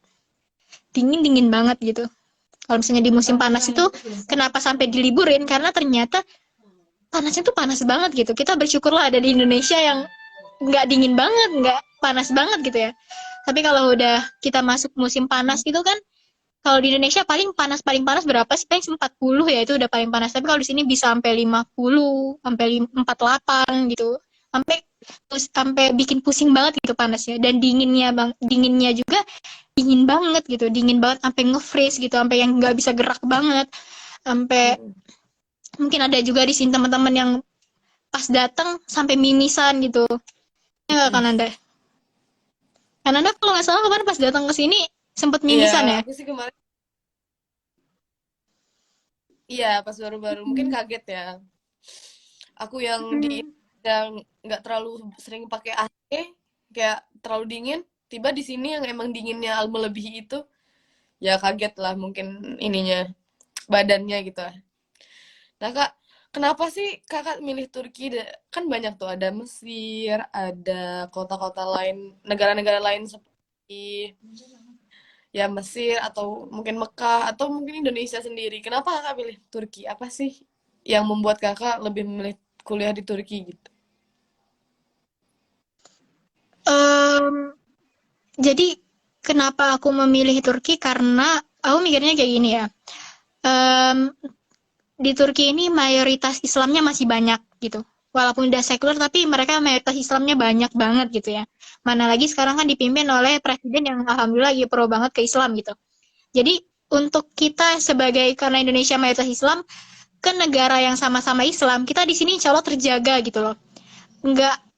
dingin banget gitu. Kalau misalnya di musim panas itu, kenapa sampai diliburin? Karena ternyata panasnya tuh panas banget gitu. Kita bersyukurlah ada di Indonesia yang nggak dingin banget, nggak panas banget gitu ya. Tapi kalau udah kita masuk musim panas gitu kan, kalau di Indonesia paling panas berapa sih? Paling 40 ya, itu udah paling panas. Tapi kalau di sini bisa sampai 50, sampai 48 gitu. Sampai bikin pusing banget gitu panasnya. Dan dinginnya juga dingin banget gitu. Dingin banget sampai nge-freeze gitu, sampai yang nggak bisa gerak banget. Sampai mungkin ada juga di sini teman-teman yang pas datang sampai mimisan gitu. Ya nggak kan Anda? Kan Anda kalau nggak salah kemarin pas datang ke sini sempet mimisan ya? Iya, aku sih kemarin iya pas baru-baru mungkin kaget ya. Aku yang di yang nggak terlalu sering pakai AC, kayak terlalu dingin, tiba di sini yang emang dinginnya melebihi itu, ya kaget lah mungkin ininya badannya gitu. Nah Kak, kenapa sih Kakak milih Turki? Kan banyak tuh ada Mesir, ada kota-kota lain, negara-negara lain seperti ya Mesir atau mungkin Mekah atau mungkin Indonesia sendiri. Kenapa Kakak pilih Turki? Apa sih yang membuat Kakak lebih memilih kuliah di Turki gitu? Jadi kenapa aku memilih Turki? Karena aku mikirnya kayak gini ya. Di Turki ini mayoritas Islamnya masih banyak gitu. Walaupun udah sekuler, tapi mereka mayoritas Islamnya banyak banget gitu ya. Mana lagi sekarang kan dipimpin oleh presiden yang alhamdulillah lagi pro banget ke Islam gitu. Jadi untuk kita karena Indonesia mayoritas Islam, ke negara yang sama-sama Islam, kita di sini insya Allah terjaga gitu loh.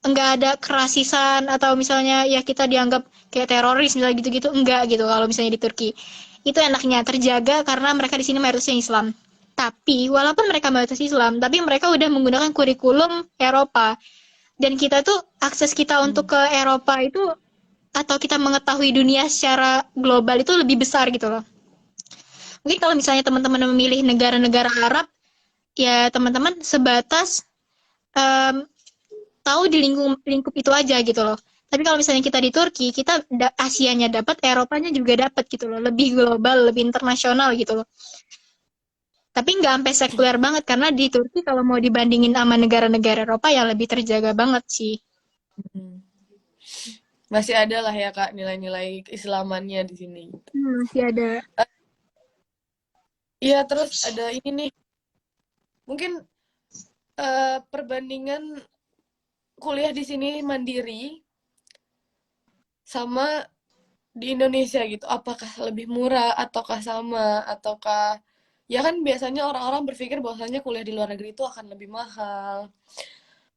Enggak ada kerasisan atau misalnya ya kita dianggap kayak teroris misalnya gitu-gitu, enggak gitu kalau misalnya di Turki. Itu enaknya terjaga karena mereka di sini mayoritasnya Islam. Tapi walaupun mereka mayoritas Islam, tapi mereka udah menggunakan kurikulum Eropa. Dan kita tuh akses kita untuk ke Eropa itu atau kita mengetahui dunia secara global itu lebih besar gitu loh. Mungkin kalau misalnya teman-teman memilih negara-negara Arab, ya teman-teman sebatas tahu di lingkup itu aja gitu loh. Tapi kalau misalnya kita di Turki, kita Asianya dapat, Eropanya juga dapat gitu loh. Lebih global, lebih internasional gitu loh. Tapi nggak sampai sekuler banget, karena di Turki kalau mau dibandingin sama negara-negara Eropa ya lebih terjaga banget sih. Masih ada lah ya Kak nilai-nilai keislamannya di sini. Masih ada. Iya, terus ada ini nih. Mungkin perbandingan kuliah di sini mandiri sama di Indonesia gitu. Apakah lebih murah ataukah sama ataukah ya kan biasanya orang-orang berpikir bahwasanya kuliah di luar negeri itu akan lebih mahal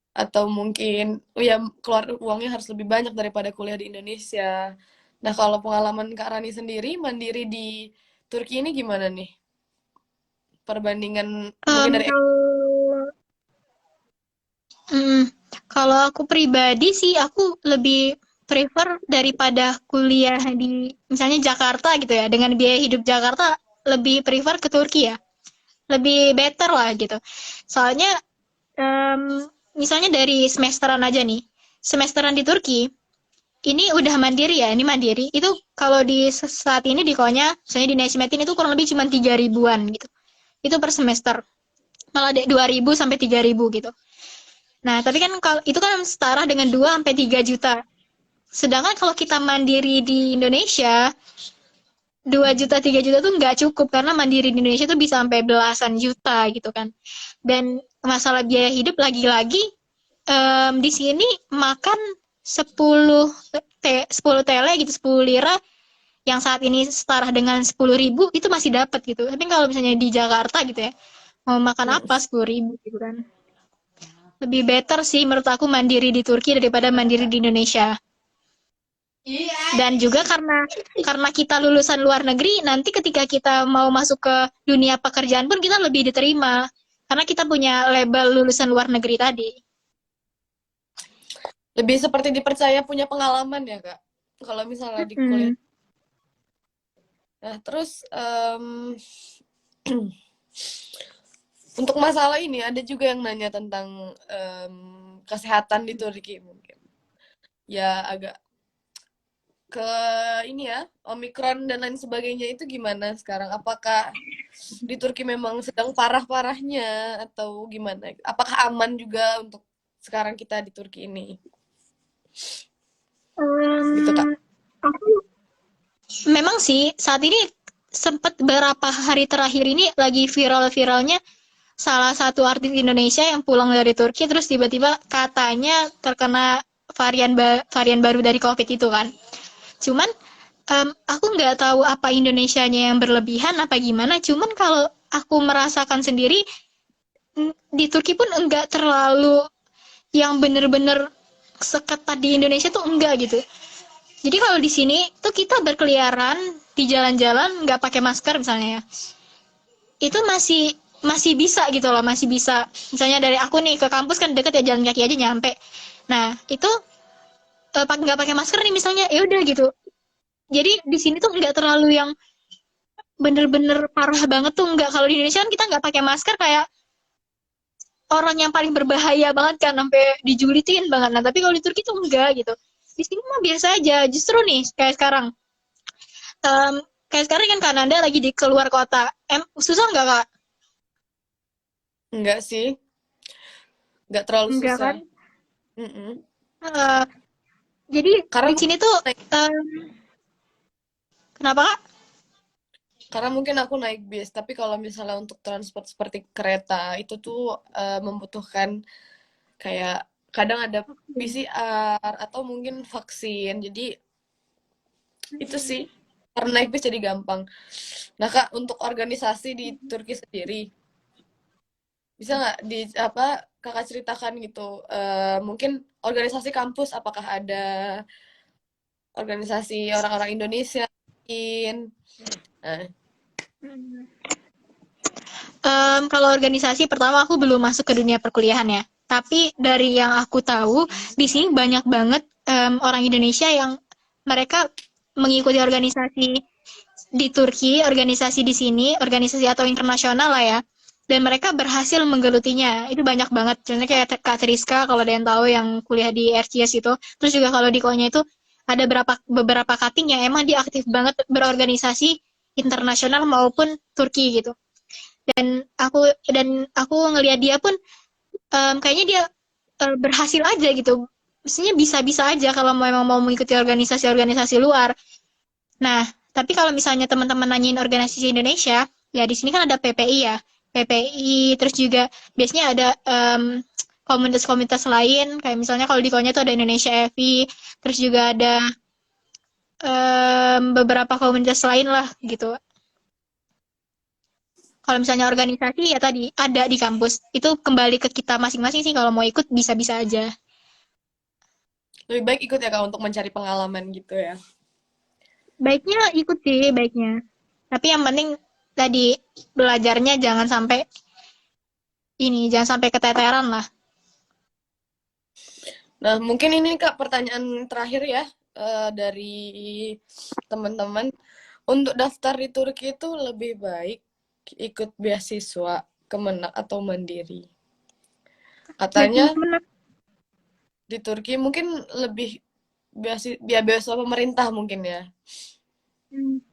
atau mungkin ya keluar uangnya harus lebih banyak daripada kuliah di Indonesia. Nah, kalau pengalaman Kak Rani sendiri mandiri di Turki ini gimana nih? Perbandingan mungkin dari Kalau Kalau aku pribadi sih, aku lebih prefer daripada kuliah di misalnya Jakarta gitu ya, dengan biaya hidup Jakarta, lebih prefer ke Turki ya. Lebih better lah gitu. Soalnya misalnya dari semesteran aja nih, semesteran di Turki, ini udah mandiri ya, ini mandiri. Itu kalau di saat ini di konya, misalnya di Necmettin itu kurang lebih cuma 3 ribuan gitu. Itu per semester. Malah 2.000 sampai 3.000 gitu. Nah, tapi kan kalau itu kan setara dengan 2 sampai 3 juta. Sedangkan kalau kita mandiri di Indonesia, 2 juta, 3 juta tuh nggak cukup karena mandiri di Indonesia tuh bisa sampai belasan juta gitu kan. Dan masalah biaya hidup lagi-lagi di sini makan 10 10 tele gitu, 10 lira yang saat ini setara dengan 10.000 itu masih dapat gitu. Tapi kalau misalnya di Jakarta gitu ya, mau makan Mm. apa 10.000 gitu kan. Lebih better sih menurut aku mandiri di Turki daripada mandiri di Indonesia. Dan juga karena kita lulusan luar negeri, nanti ketika kita mau masuk ke dunia pekerjaan pun kita lebih diterima. Karena kita punya label lulusan luar negeri tadi. Lebih seperti dipercaya punya pengalaman ya, Kak. Kalau misalnya di kuliah. Hmm. Nah, terus untuk masalah ini ada juga yang nanya tentang kesehatan di Turki mungkin. Ya agak ke ini ya, Omikron dan lain sebagainya itu gimana sekarang? Apakah di Turki memang sedang parah-parahnya atau gimana? Apakah aman juga untuk sekarang kita di Turki ini? Gitu, Kak. Aku memang sih saat ini sempat beberapa hari terakhir ini lagi viral-viralnya salah satu artis Indonesia yang pulang dari Turki terus tiba-tiba katanya terkena varian baru dari COVID itu kan. Cuman aku nggak tahu apa Indonesianya yang berlebihan apa gimana. Cuman kalau aku merasakan sendiri di Turki pun enggak terlalu yang bener-bener seketat di Indonesia tuh enggak gitu. Jadi kalau di sini tuh kita berkeliaran di jalan-jalan nggak pakai masker misalnya ya, itu masih bisa gitu loh, masih bisa. Misalnya dari aku nih ke kampus kan deket ya, jalan kaki aja nyampe. Nah itu nggak pakai masker nih misalnya, ya udah gitu. Jadi di sini tuh nggak terlalu yang bener-bener parah banget tuh nggak. Kalau di Indonesia kan kita nggak pakai masker kayak orang yang paling berbahaya banget kan, sampai dijulitin banget. Nah tapi kalau di Turki tuh enggak gitu. Di sini mah biasa aja. Justru nih kayak sekarang. Em, Kayak sekarang kan Kanada lagi di keluar kota. Susah nggak kak? Enggak sih, enggak terlalu Enggak susah. kan? Mm-mm. Eh, jadi Karena di sini tuh kenapa kak? Karena mungkin aku naik bis, tapi kalau misalnya untuk transport seperti kereta itu tuh membutuhkan kayak kadang ada PCR atau mungkin vaksin. Jadi itu sih karena naik bis jadi gampang. Nah, Kak, untuk organisasi di Turki sendiri bisa nggak di apa Kakak ceritakan gitu? Mungkin organisasi kampus apakah ada organisasi orang-orang Indonesia mungkin? Nah, Kalau organisasi pertama aku belum masuk ke dunia perkuliahan ya. Tapi dari yang aku tahu di sini banyak banget orang Indonesia yang mereka mengikuti organisasi di Turki, organisasi di sini, organisasi atau internasional lah ya. Dan mereka berhasil menggelutinya. Itu banyak banget. Contohnya kayak Kak Triska kalau ada yang tahu yang kuliah di RCS itu. Terus juga kalau di Konya itu ada beberapa cutting yang emang dia aktif banget berorganisasi internasional maupun Turki gitu. Dan aku ngelihat dia pun kayaknya dia berhasil aja gitu. Maksudnya bisa-bisa aja kalau memang mau mengikuti organisasi-organisasi luar. Nah, tapi kalau misalnya teman-teman nanyain organisasi Indonesia, ya di sini kan ada PPI ya. PPI, terus juga biasanya ada komunitas-komunitas lain, kayak misalnya kalau di Konya tuh ada Indonesia FI, terus juga ada beberapa komunitas lain lah gitu. Kalau misalnya organisasi ya tadi ada di kampus, itu kembali ke kita masing-masing sih, kalau mau ikut bisa-bisa aja. lebih baik ikut ya Kak untuk mencari pengalaman gitu ya. Baiknya ikut sih, baiknya. Tapi yang penting tadi belajarnya jangan sampai keteteran lah. Nah, mungkin ini Kak pertanyaan terakhir ya dari teman-teman. Untuk daftar di Turki itu lebih baik ikut beasiswa Kemenak atau mandiri. Katanya Kemenak. di Turki mungkin lebih beasiswa pemerintah mungkin ya. Hmm.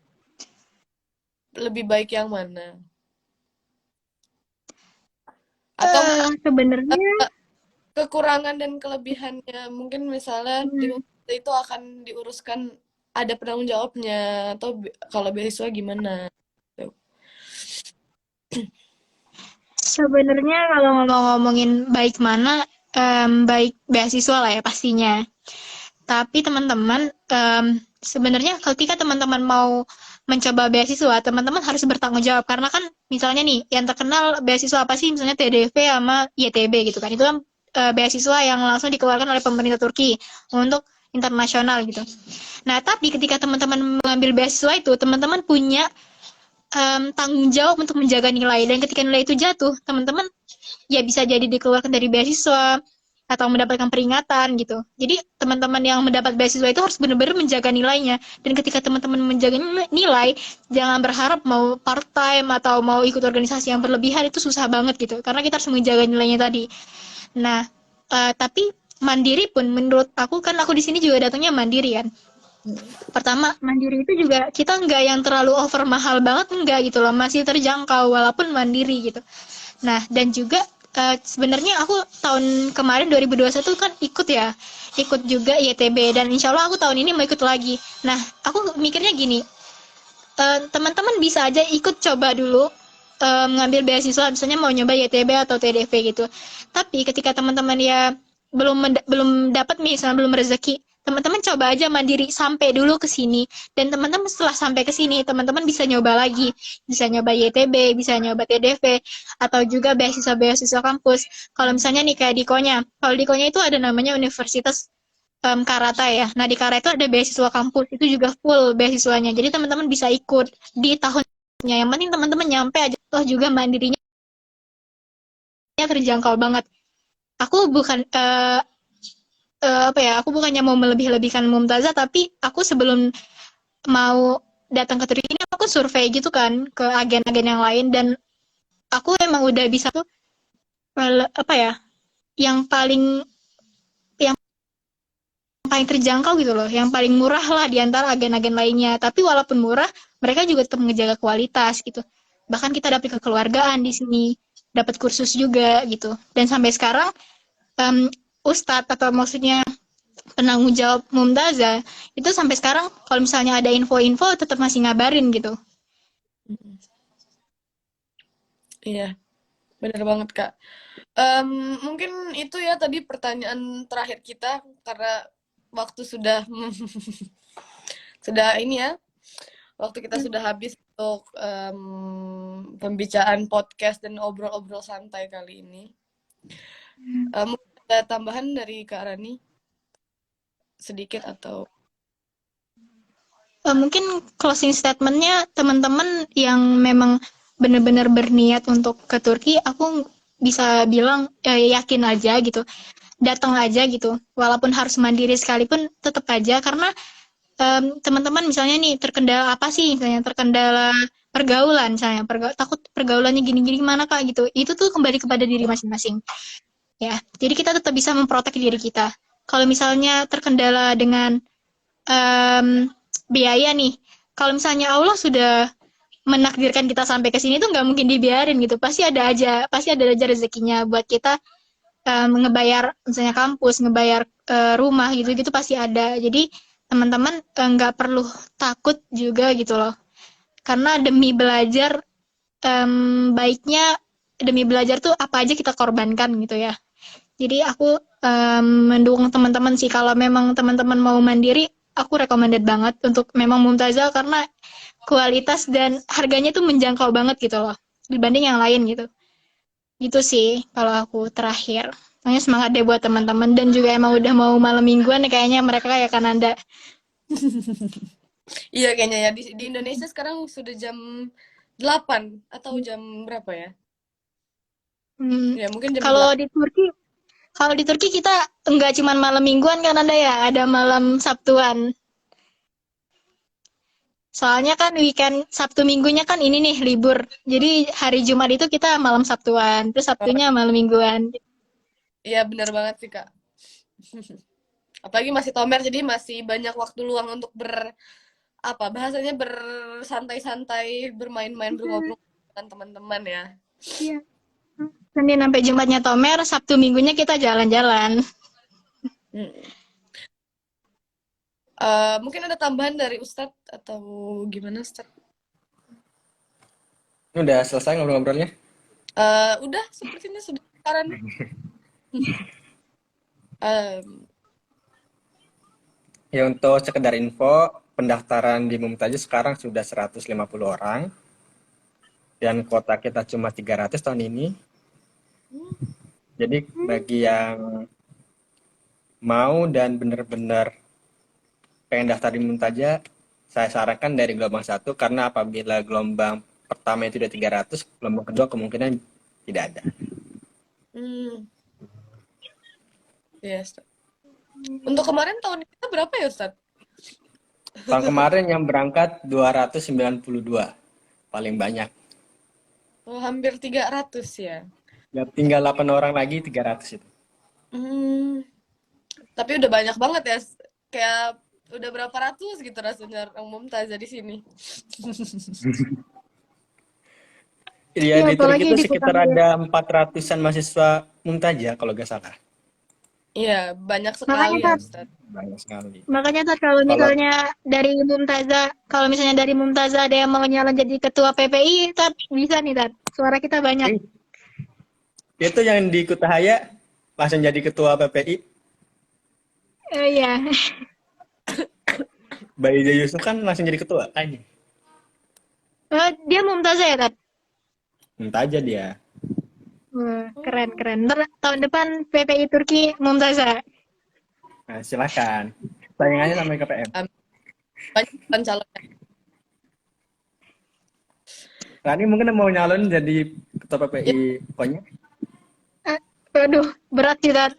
Lebih baik yang mana? Atau Sebenarnya kekurangan dan kelebihannya mungkin misalnya di hmm, pemerintah itu akan diuruskan ada penanggung jawabnya atau kalau beasiswa gimana? Tuh. sebenarnya kalau ngomongin baik mana, baik beasiswa lah ya pastinya. Tapi teman-teman, sebenarnya ketika teman-teman mau mencoba beasiswa, teman-teman harus bertanggung jawab karena kan misalnya nih yang terkenal beasiswa apa sih? Misalnya TDV sama YTB gitu kan. Itu kan beasiswa yang langsung dikeluarkan oleh pemerintah Turki untuk internasional gitu. Nah, tapi ketika teman-teman mengambil beasiswa itu, teman-teman punya tanggung jawab untuk menjaga nilai dan ketika nilai itu jatuh, teman-teman ya bisa jadi dikeluarkan dari beasiswa atau mendapatkan peringatan gitu. Jadi teman-teman yang mendapat beasiswa itu harus benar-benar menjaga nilainya. Dan ketika teman-teman menjaga nilai, jangan berharap mau part time atau mau ikut organisasi yang berlebihan itu susah banget gitu. Karena kita harus menjaga nilainya tadi. Nah, tapi mandiri pun menurut aku kan aku di sini juga datangnya mandiri kan. Pertama, mandiri itu juga kita nggak yang terlalu over mahal banget enggak gitu loh, masih terjangkau walaupun mandiri gitu. Nah, dan juga sebenarnya aku tahun kemarin 2021 kan ikut juga ITB dan insya Allah aku tahun ini mau ikut lagi. Nah, aku mikirnya gini, teman-teman bisa aja ikut coba dulu mengambil beasiswa, misalnya mau nyoba YTB atau TDV gitu. Tapi ketika teman-teman ya belum dapat misalnya belum rezeki, teman-teman coba aja mandiri sampai dulu ke sini dan teman-teman setelah sampai ke sini teman-teman bisa nyoba lagi, bisa nyoba YTB, bisa nyoba TDV atau juga beasiswa-beasiswa kampus. Kalau misalnya nih kayak di Konya, kalau di Konya itu ada namanya Universitas Karata ya. Nah di Karata itu ada beasiswa kampus, itu juga full beasiswanya. Jadi teman-teman bisa ikut di tahunnya. Yang penting teman-teman nyampe aja, toh juga mandirinya terjangkau banget. Aku bukan apa ya? Aku bukannya mau melebih-lebihkan Mumtazah, tapi aku sebelum mau datang ke Turki ini aku survei gitu kan ke agen-agen yang lain dan aku emang udah bisa tuh apa ya? Yang paling terjangkau gitu loh, yang paling murah lah di antara agen-agen lainnya. Tapi walaupun murah, mereka juga tetap menjaga kualitas gitu. Bahkan kita dapat kekeluargaan di sini, dapat kursus juga gitu. Dan sampai sekarang um, Ustadz atau maksudnya penanggung jawab Mumtazah itu sampai sekarang kalau misalnya ada info-info tetap masih ngabarin gitu. Iya, bener banget Kak. Mungkin itu ya tadi pertanyaan terakhir kita karena waktu sudah sudah ini ya, waktu kita sudah habis untuk pembicaraan podcast dan obrol-obrol santai kali ini. Mungkin ada tambahan dari Kak Rani sedikit atau Mungkin closing statementnya teman-teman yang memang benar-benar berniat untuk ke Turki, aku bisa bilang yakin aja gitu, datang aja gitu, walaupun harus mandiri sekalipun tetap aja karena teman-teman misalnya nih terkendala apa sih, misalnya terkendala pergaulan, misalnya takut pergaulannya gini-gini gimana kak gitu, itu tuh kembali kepada diri masing-masing ya. Jadi kita tetap bisa memprotek diri kita. Kalau misalnya terkendala dengan biaya nih, kalau misalnya Allah sudah menakdirkan kita sampai ke sini tuh nggak mungkin dibiarin gitu, pasti ada aja rezekinya buat kita ngebayar misalnya kampus, ngebayar rumah gitu-gitu pasti ada. Jadi teman-teman nggak perlu takut juga gitu loh, karena demi belajar baiknya demi belajar tuh apa aja kita korbankan gitu ya. Jadi aku mendukung teman-teman sih kalau memang teman-teman mau mandiri, aku recommended banget untuk memang Mumtazah karena kualitas dan harganya tuh menjangkau banget gitu loh dibanding yang lain gitu. Gitu sih kalau aku terakhir. Makanya semangat deh buat teman-teman dan juga emang udah mau malam mingguan kayaknya mereka kayak Kananda. iya kayaknya ya di Indonesia sekarang sudah jam 8 atau jam berapa ya? Hmm. Ya mungkin jam Kalau 8. di Turki Kalau di Turki kita nggak cuma malam mingguan kan ada ya, ada malam Sabtuan. Soalnya kan weekend Sabtu minggunya kan ini nih libur. Jadi hari Jumat itu kita malam Sabtuan, terus Oh, Sabtunya malam mingguan. iya benar banget sih Kak. Apalagi masih Tomer, jadi masih banyak waktu luang untuk apa bahasanya bersantai-santai, bermain-main, Hmm, ngobrol dengan teman-teman ya. iya. Senin sampai Jumatnya Tomer, Sabtu minggunya kita jalan-jalan. Hmm. Mungkin ada tambahan dari Ustadz atau gimana Ustadz? Ini udah selesai ngobrol-ngobrolnya? Udah sepertinya sudah sekarang. Em, Ya untuk sekedar info, pendaftaran di Mumtazah sekarang sudah 150 orang dan kuota kita cuma 300 tahun ini. Jadi bagi yang mau dan benar-benar pengen daftar di Mumtazah, saya sarankan dari gelombang satu karena apabila gelombang pertama itu udah 300, gelombang kedua kemungkinan tidak ada. hmm, ya Ustadz. Untuk kemarin tahun kita berapa ya Ustadz? Tahun kemarin yang berangkat 292, paling banyak. Oh, hampir 300 ya. Ya, tinggal 8 orang lagi 300 itu. Hmm, tapi udah banyak banget ya. Kayak udah berapa ratus gitu rasanya orang Mumtazah di sini. Iya, Iya, di Turki apalagi itu di sekitar Kutahya. ada 400-an mahasiswa Mumtazah kalau nggak salah. Iya, banyak sekali Makanya ya Tat, Ustadz. Banyak sekali. makanya Tat kalau Kalau misalnya kalau misalnya dari Mumtazah ada yang mau nyalon jadi ketua PPI, Tat bisa nih Tat. Suara kita banyak. itu yang di Kutahaya langsung jadi ketua PPI, Iya. Bayi Yusuf kan langsung jadi ketua. Kayaknya. Dia Mumtazah ya Tat? Mumtazah dia. Keren keren. Ntar tahun depan PPI Turki Mumtazah. Nah, silakan. Saingannya sama KPM. Banyak kan calonnya. Rani mungkin mau nyalon jadi ketua Ya, PPI pokoknya Eh, Aduh, berat sih Tat.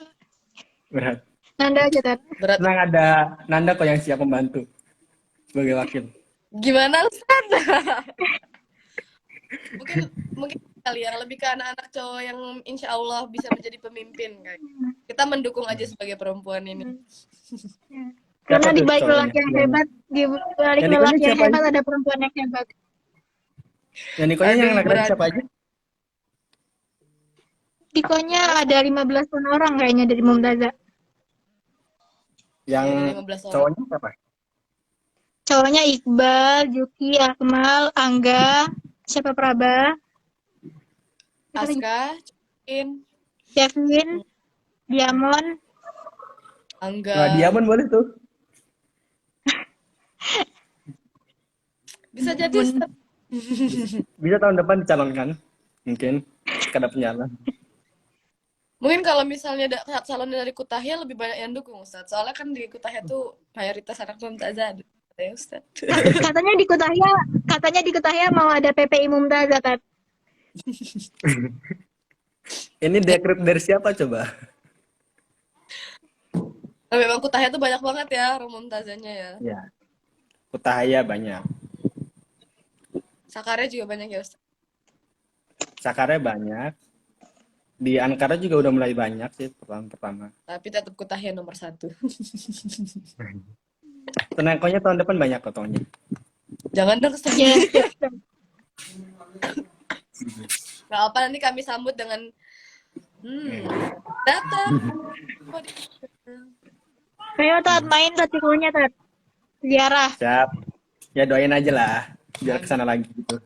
berat. Nanda aja Tat. berat. Tenang ada Nanda kok yang siap membantu sebagai wakil. Gimana Ustadz? Mungkin mungkin kali ya lebih ke anak-anak cowok yang insya Allah bisa menjadi pemimpin kayak. Kita mendukung aja sebagai perempuan ini. Siapa Karena di tuh balik cowoknya? lelaki yang hebat, di balik Yang Nikonya lelaki yang siapa aja? hebat ada perempuan yang hebat. Yang Nikonya yang Aduh, laki-laki berat. siapa aja? Dikonya ada 15 orang kayaknya dari Mumtazah. Yang Ya, 15 orang. cowoknya siapa? Cowoknya Iqbal, Juki, Akmal, Angga, siapa Praba, siapa lagi? Aska, Cukin, Kevin, Diamond. Nah, Angga. Diamond boleh tuh. Bisa jadi Mun. Ustadz. Bisa tahun depan dicalonkan. Mungkin sekadar penyala. Mungkin kalau misalnya calon dari Kutahya lebih banyak yang dukung Ustadz. Soalnya kan di Kutahya tuh mayoritas anak Mumtazah ada. Ya Ustadz. Katanya di Kutahya mau ada PPI Mumtazah, Tat. Ini rekrut dari siapa coba? Nah, memang Kutahya tuh banyak banget ya orang Mumtazahnya ya. Ya, Kutahaya banyak. Sakarya juga banyak ya Ustadz. Sakarya banyak. Di Ankara juga udah mulai banyak sih pertama. Tapi tetap Kutahya nomor 1. Tenangkonya tahun depan banyak potongnya. Jangan dong Ustadz. Ya, Gak apa, nanti kami sambut dengan datang. ayo Tat, main Tat, cikunya Tat. Ziarah. Siap. Ya doain aja lah. Biar kesana lagi gitu.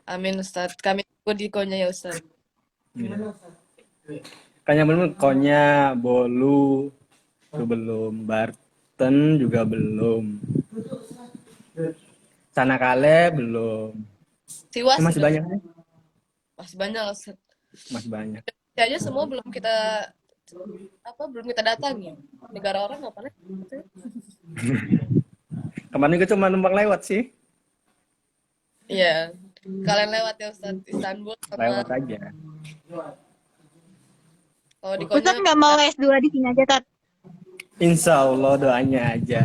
Amin Ustadz. Kami tunggu di konya ya Ustadz. Kayaknya belum Konya, Bolu itu belum, Barton juga belum, Sanakale belum. Siwas Masih sudah. banyak nih. Masih banyak Ustadz. Masih banyak. Kayaknya semua belum kita datangi. Negara orang ngapain? Kemarin gue cuma numpang lewat sih. Iya. Kalian lewat ya Ustadz Istanbul sama Lewat aja. Kalau di Ustaz Konya, nggak mau S2 di sini aja, Tat. Insya Allah doanya aja.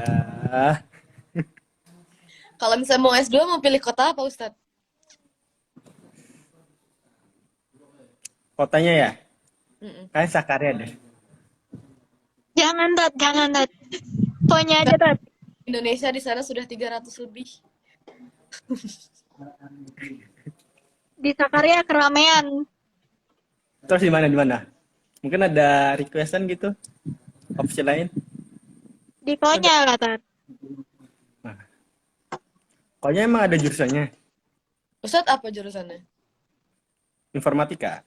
kalau misalnya mau S2 mau pilih kota apa Ustadz? Kotanya ya, Mm-mm. kayak Sakarya deh. Jangan, Tat. Jangan, Tat. Pokoknya aja, Tat. Indonesia di sana sudah 300 lebih. Di Sakarya keramaian. Terus di mana di mana? Mungkin ada requestan gitu, opsi lain. Di Konya lah, Tat. Nah, pokoknya emang ada jurusannya, Ustadz apa jurusannya? informatika.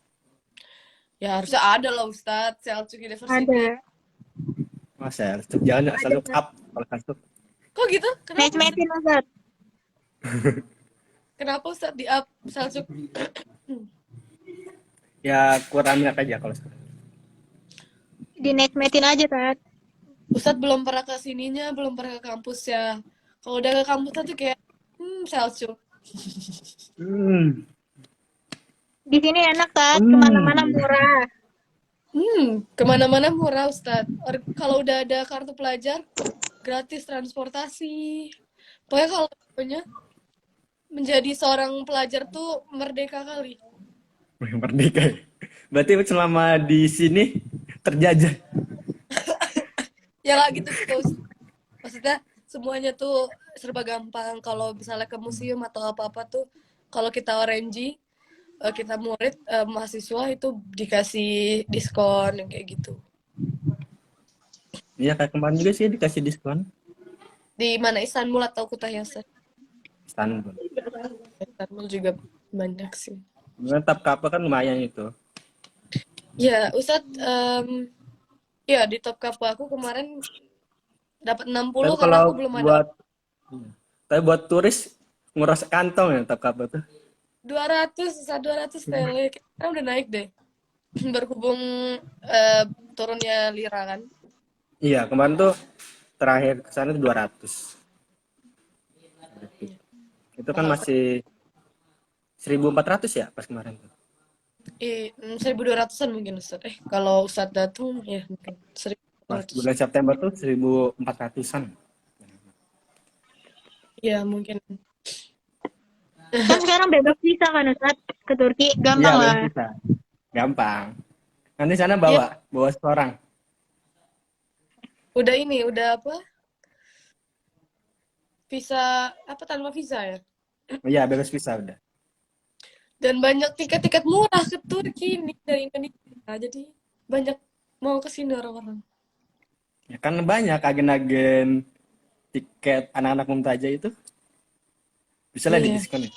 Ya harusnya ada lah Ustadz, Selçuk University. Ada. Masa jangan asal look up kalau masuk. Kok gitu? Kenapa? Match-matchin, Ustaz. Kenapa Ustadz di up Selçuk? Ya kurang minat aja kalau sekarang. Di match-matchin aja, Tat. Ustadz belum pernah ke sininya, belum pernah ke kampus ya. Kalau udah ke kampusnya tuh kayak, Selçuk. Di sini enak, Tat. Kemana-mana murah. Kemana-mana murah Ustadz. Kalau udah ada kartu pelajar, gratis transportasi. Pokoknya kalau pokoknya menjadi seorang pelajar tuh merdeka kali. Merdeka. Berarti selama di sini terjajah. Ya nggak gitu sih Ustadz. Maksudnya semuanya tuh serba gampang. Kalau misalnya ke museum atau apa-apa tuh, kalau kita orange, kita murid, mahasiswa itu dikasih diskon yang kayak gitu. Iya kayak kemarin juga sih dikasih diskon. Di mana, Istanbul atau Kutahyasa? Istanbul. Istanbul juga banyak sih. Tetap kapal kan lumayan itu. Ya, Ustadz, ya di top couple aku kemarin dapat 60 Tapi karena kalau aku belum ada buat buat turis nguras kantong ya tetap kapal tuh. 200 tele. Kita udah naik deh. Berhubung turunnya lira kan. Iya, kemarin tuh terakhir ke sana 200. Itu kan masih 1.400 ya pas kemarin tuh. 1.200-an mungkin Ustadz. Kalau Ustadz datang ya mungkin Pas 1.200. bulan September tuh 1.400-an. Ya mungkin. Kan sekarang bebas visa kan, Ustaz? Ke Turki. Iya, Gampang lah. bisa. Gampang. Nanti sana Ya, bawa seorang. udah apa? Visa apa tanpa visa ya? Iya, bebas visa udah. Dan banyak tiket-tiket murah ke Turki nih dari Indonesia. Jadi banyak mau ke sini orang-orang. Ya kan banyak agen-agen tiket anak-anak Mumtazah itu. Bisa lah di Iya. diskon ya.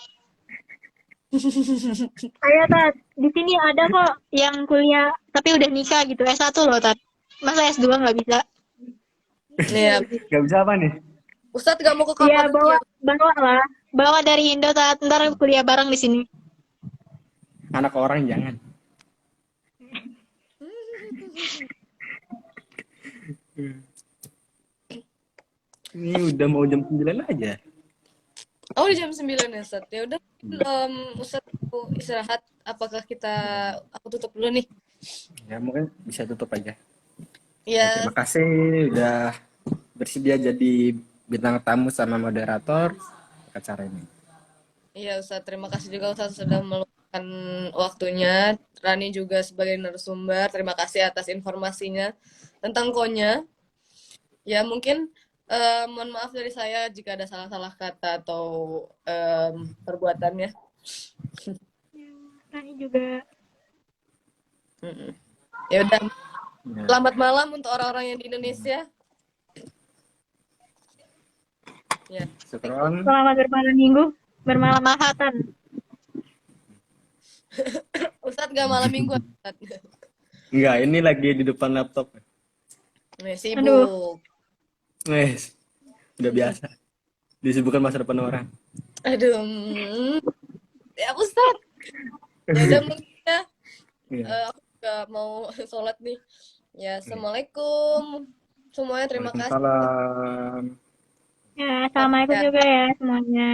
Ayo, Tat. Di sini ada kok yang kuliah tapi udah nikah gitu. S1 loh, Tat. Masa S2 nggak bisa? Iya. Gak bisa apa nih? Ustadz gak mau ke Iya, Kapadokia. bawa lah. Bawa dari Indo, Tat. Ntar kuliah bareng di sini. Anak orang jangan. Ini udah mau jam 9 aja. Oh, udah jam 9 ya, Ustadz. Ya udah, Ustadz mau istirahat. Apakah aku tutup dulu nih? Ya mungkin bisa tutup aja. Ya, Terima kasih udah bersedia jadi bintang tamu sama moderator acara ini. iya Ustadz. Terima kasih juga Ustadz sudah meluangkan waktunya. Rani juga sebagai narasumber. Terima kasih atas informasinya tentang Konya. Ya, mungkin mohon maaf dari saya jika ada salah-salah kata atau perbuatannya. Rani juga. Ya udah, Ya. selamat malam untuk orang-orang yang di Indonesia. Ya. Syukron. Selamat bermalam minggu. Bermalam ahatan. Ustadz gak malam minggu, Ustadz. Enggak, ini lagi di depan laptop. Nih, sibuk. Aduh. Udah biasa. Disibukkan masa depan orang. Aduh. Ya Ustadz. Ya udah mungkin ya. Iya. Aku juga mau sholat nih. Ya, Assalamualaikum. Semuanya terima kasih. Waalaikumsalam. Ya, assalamualaikum juga ya semuanya.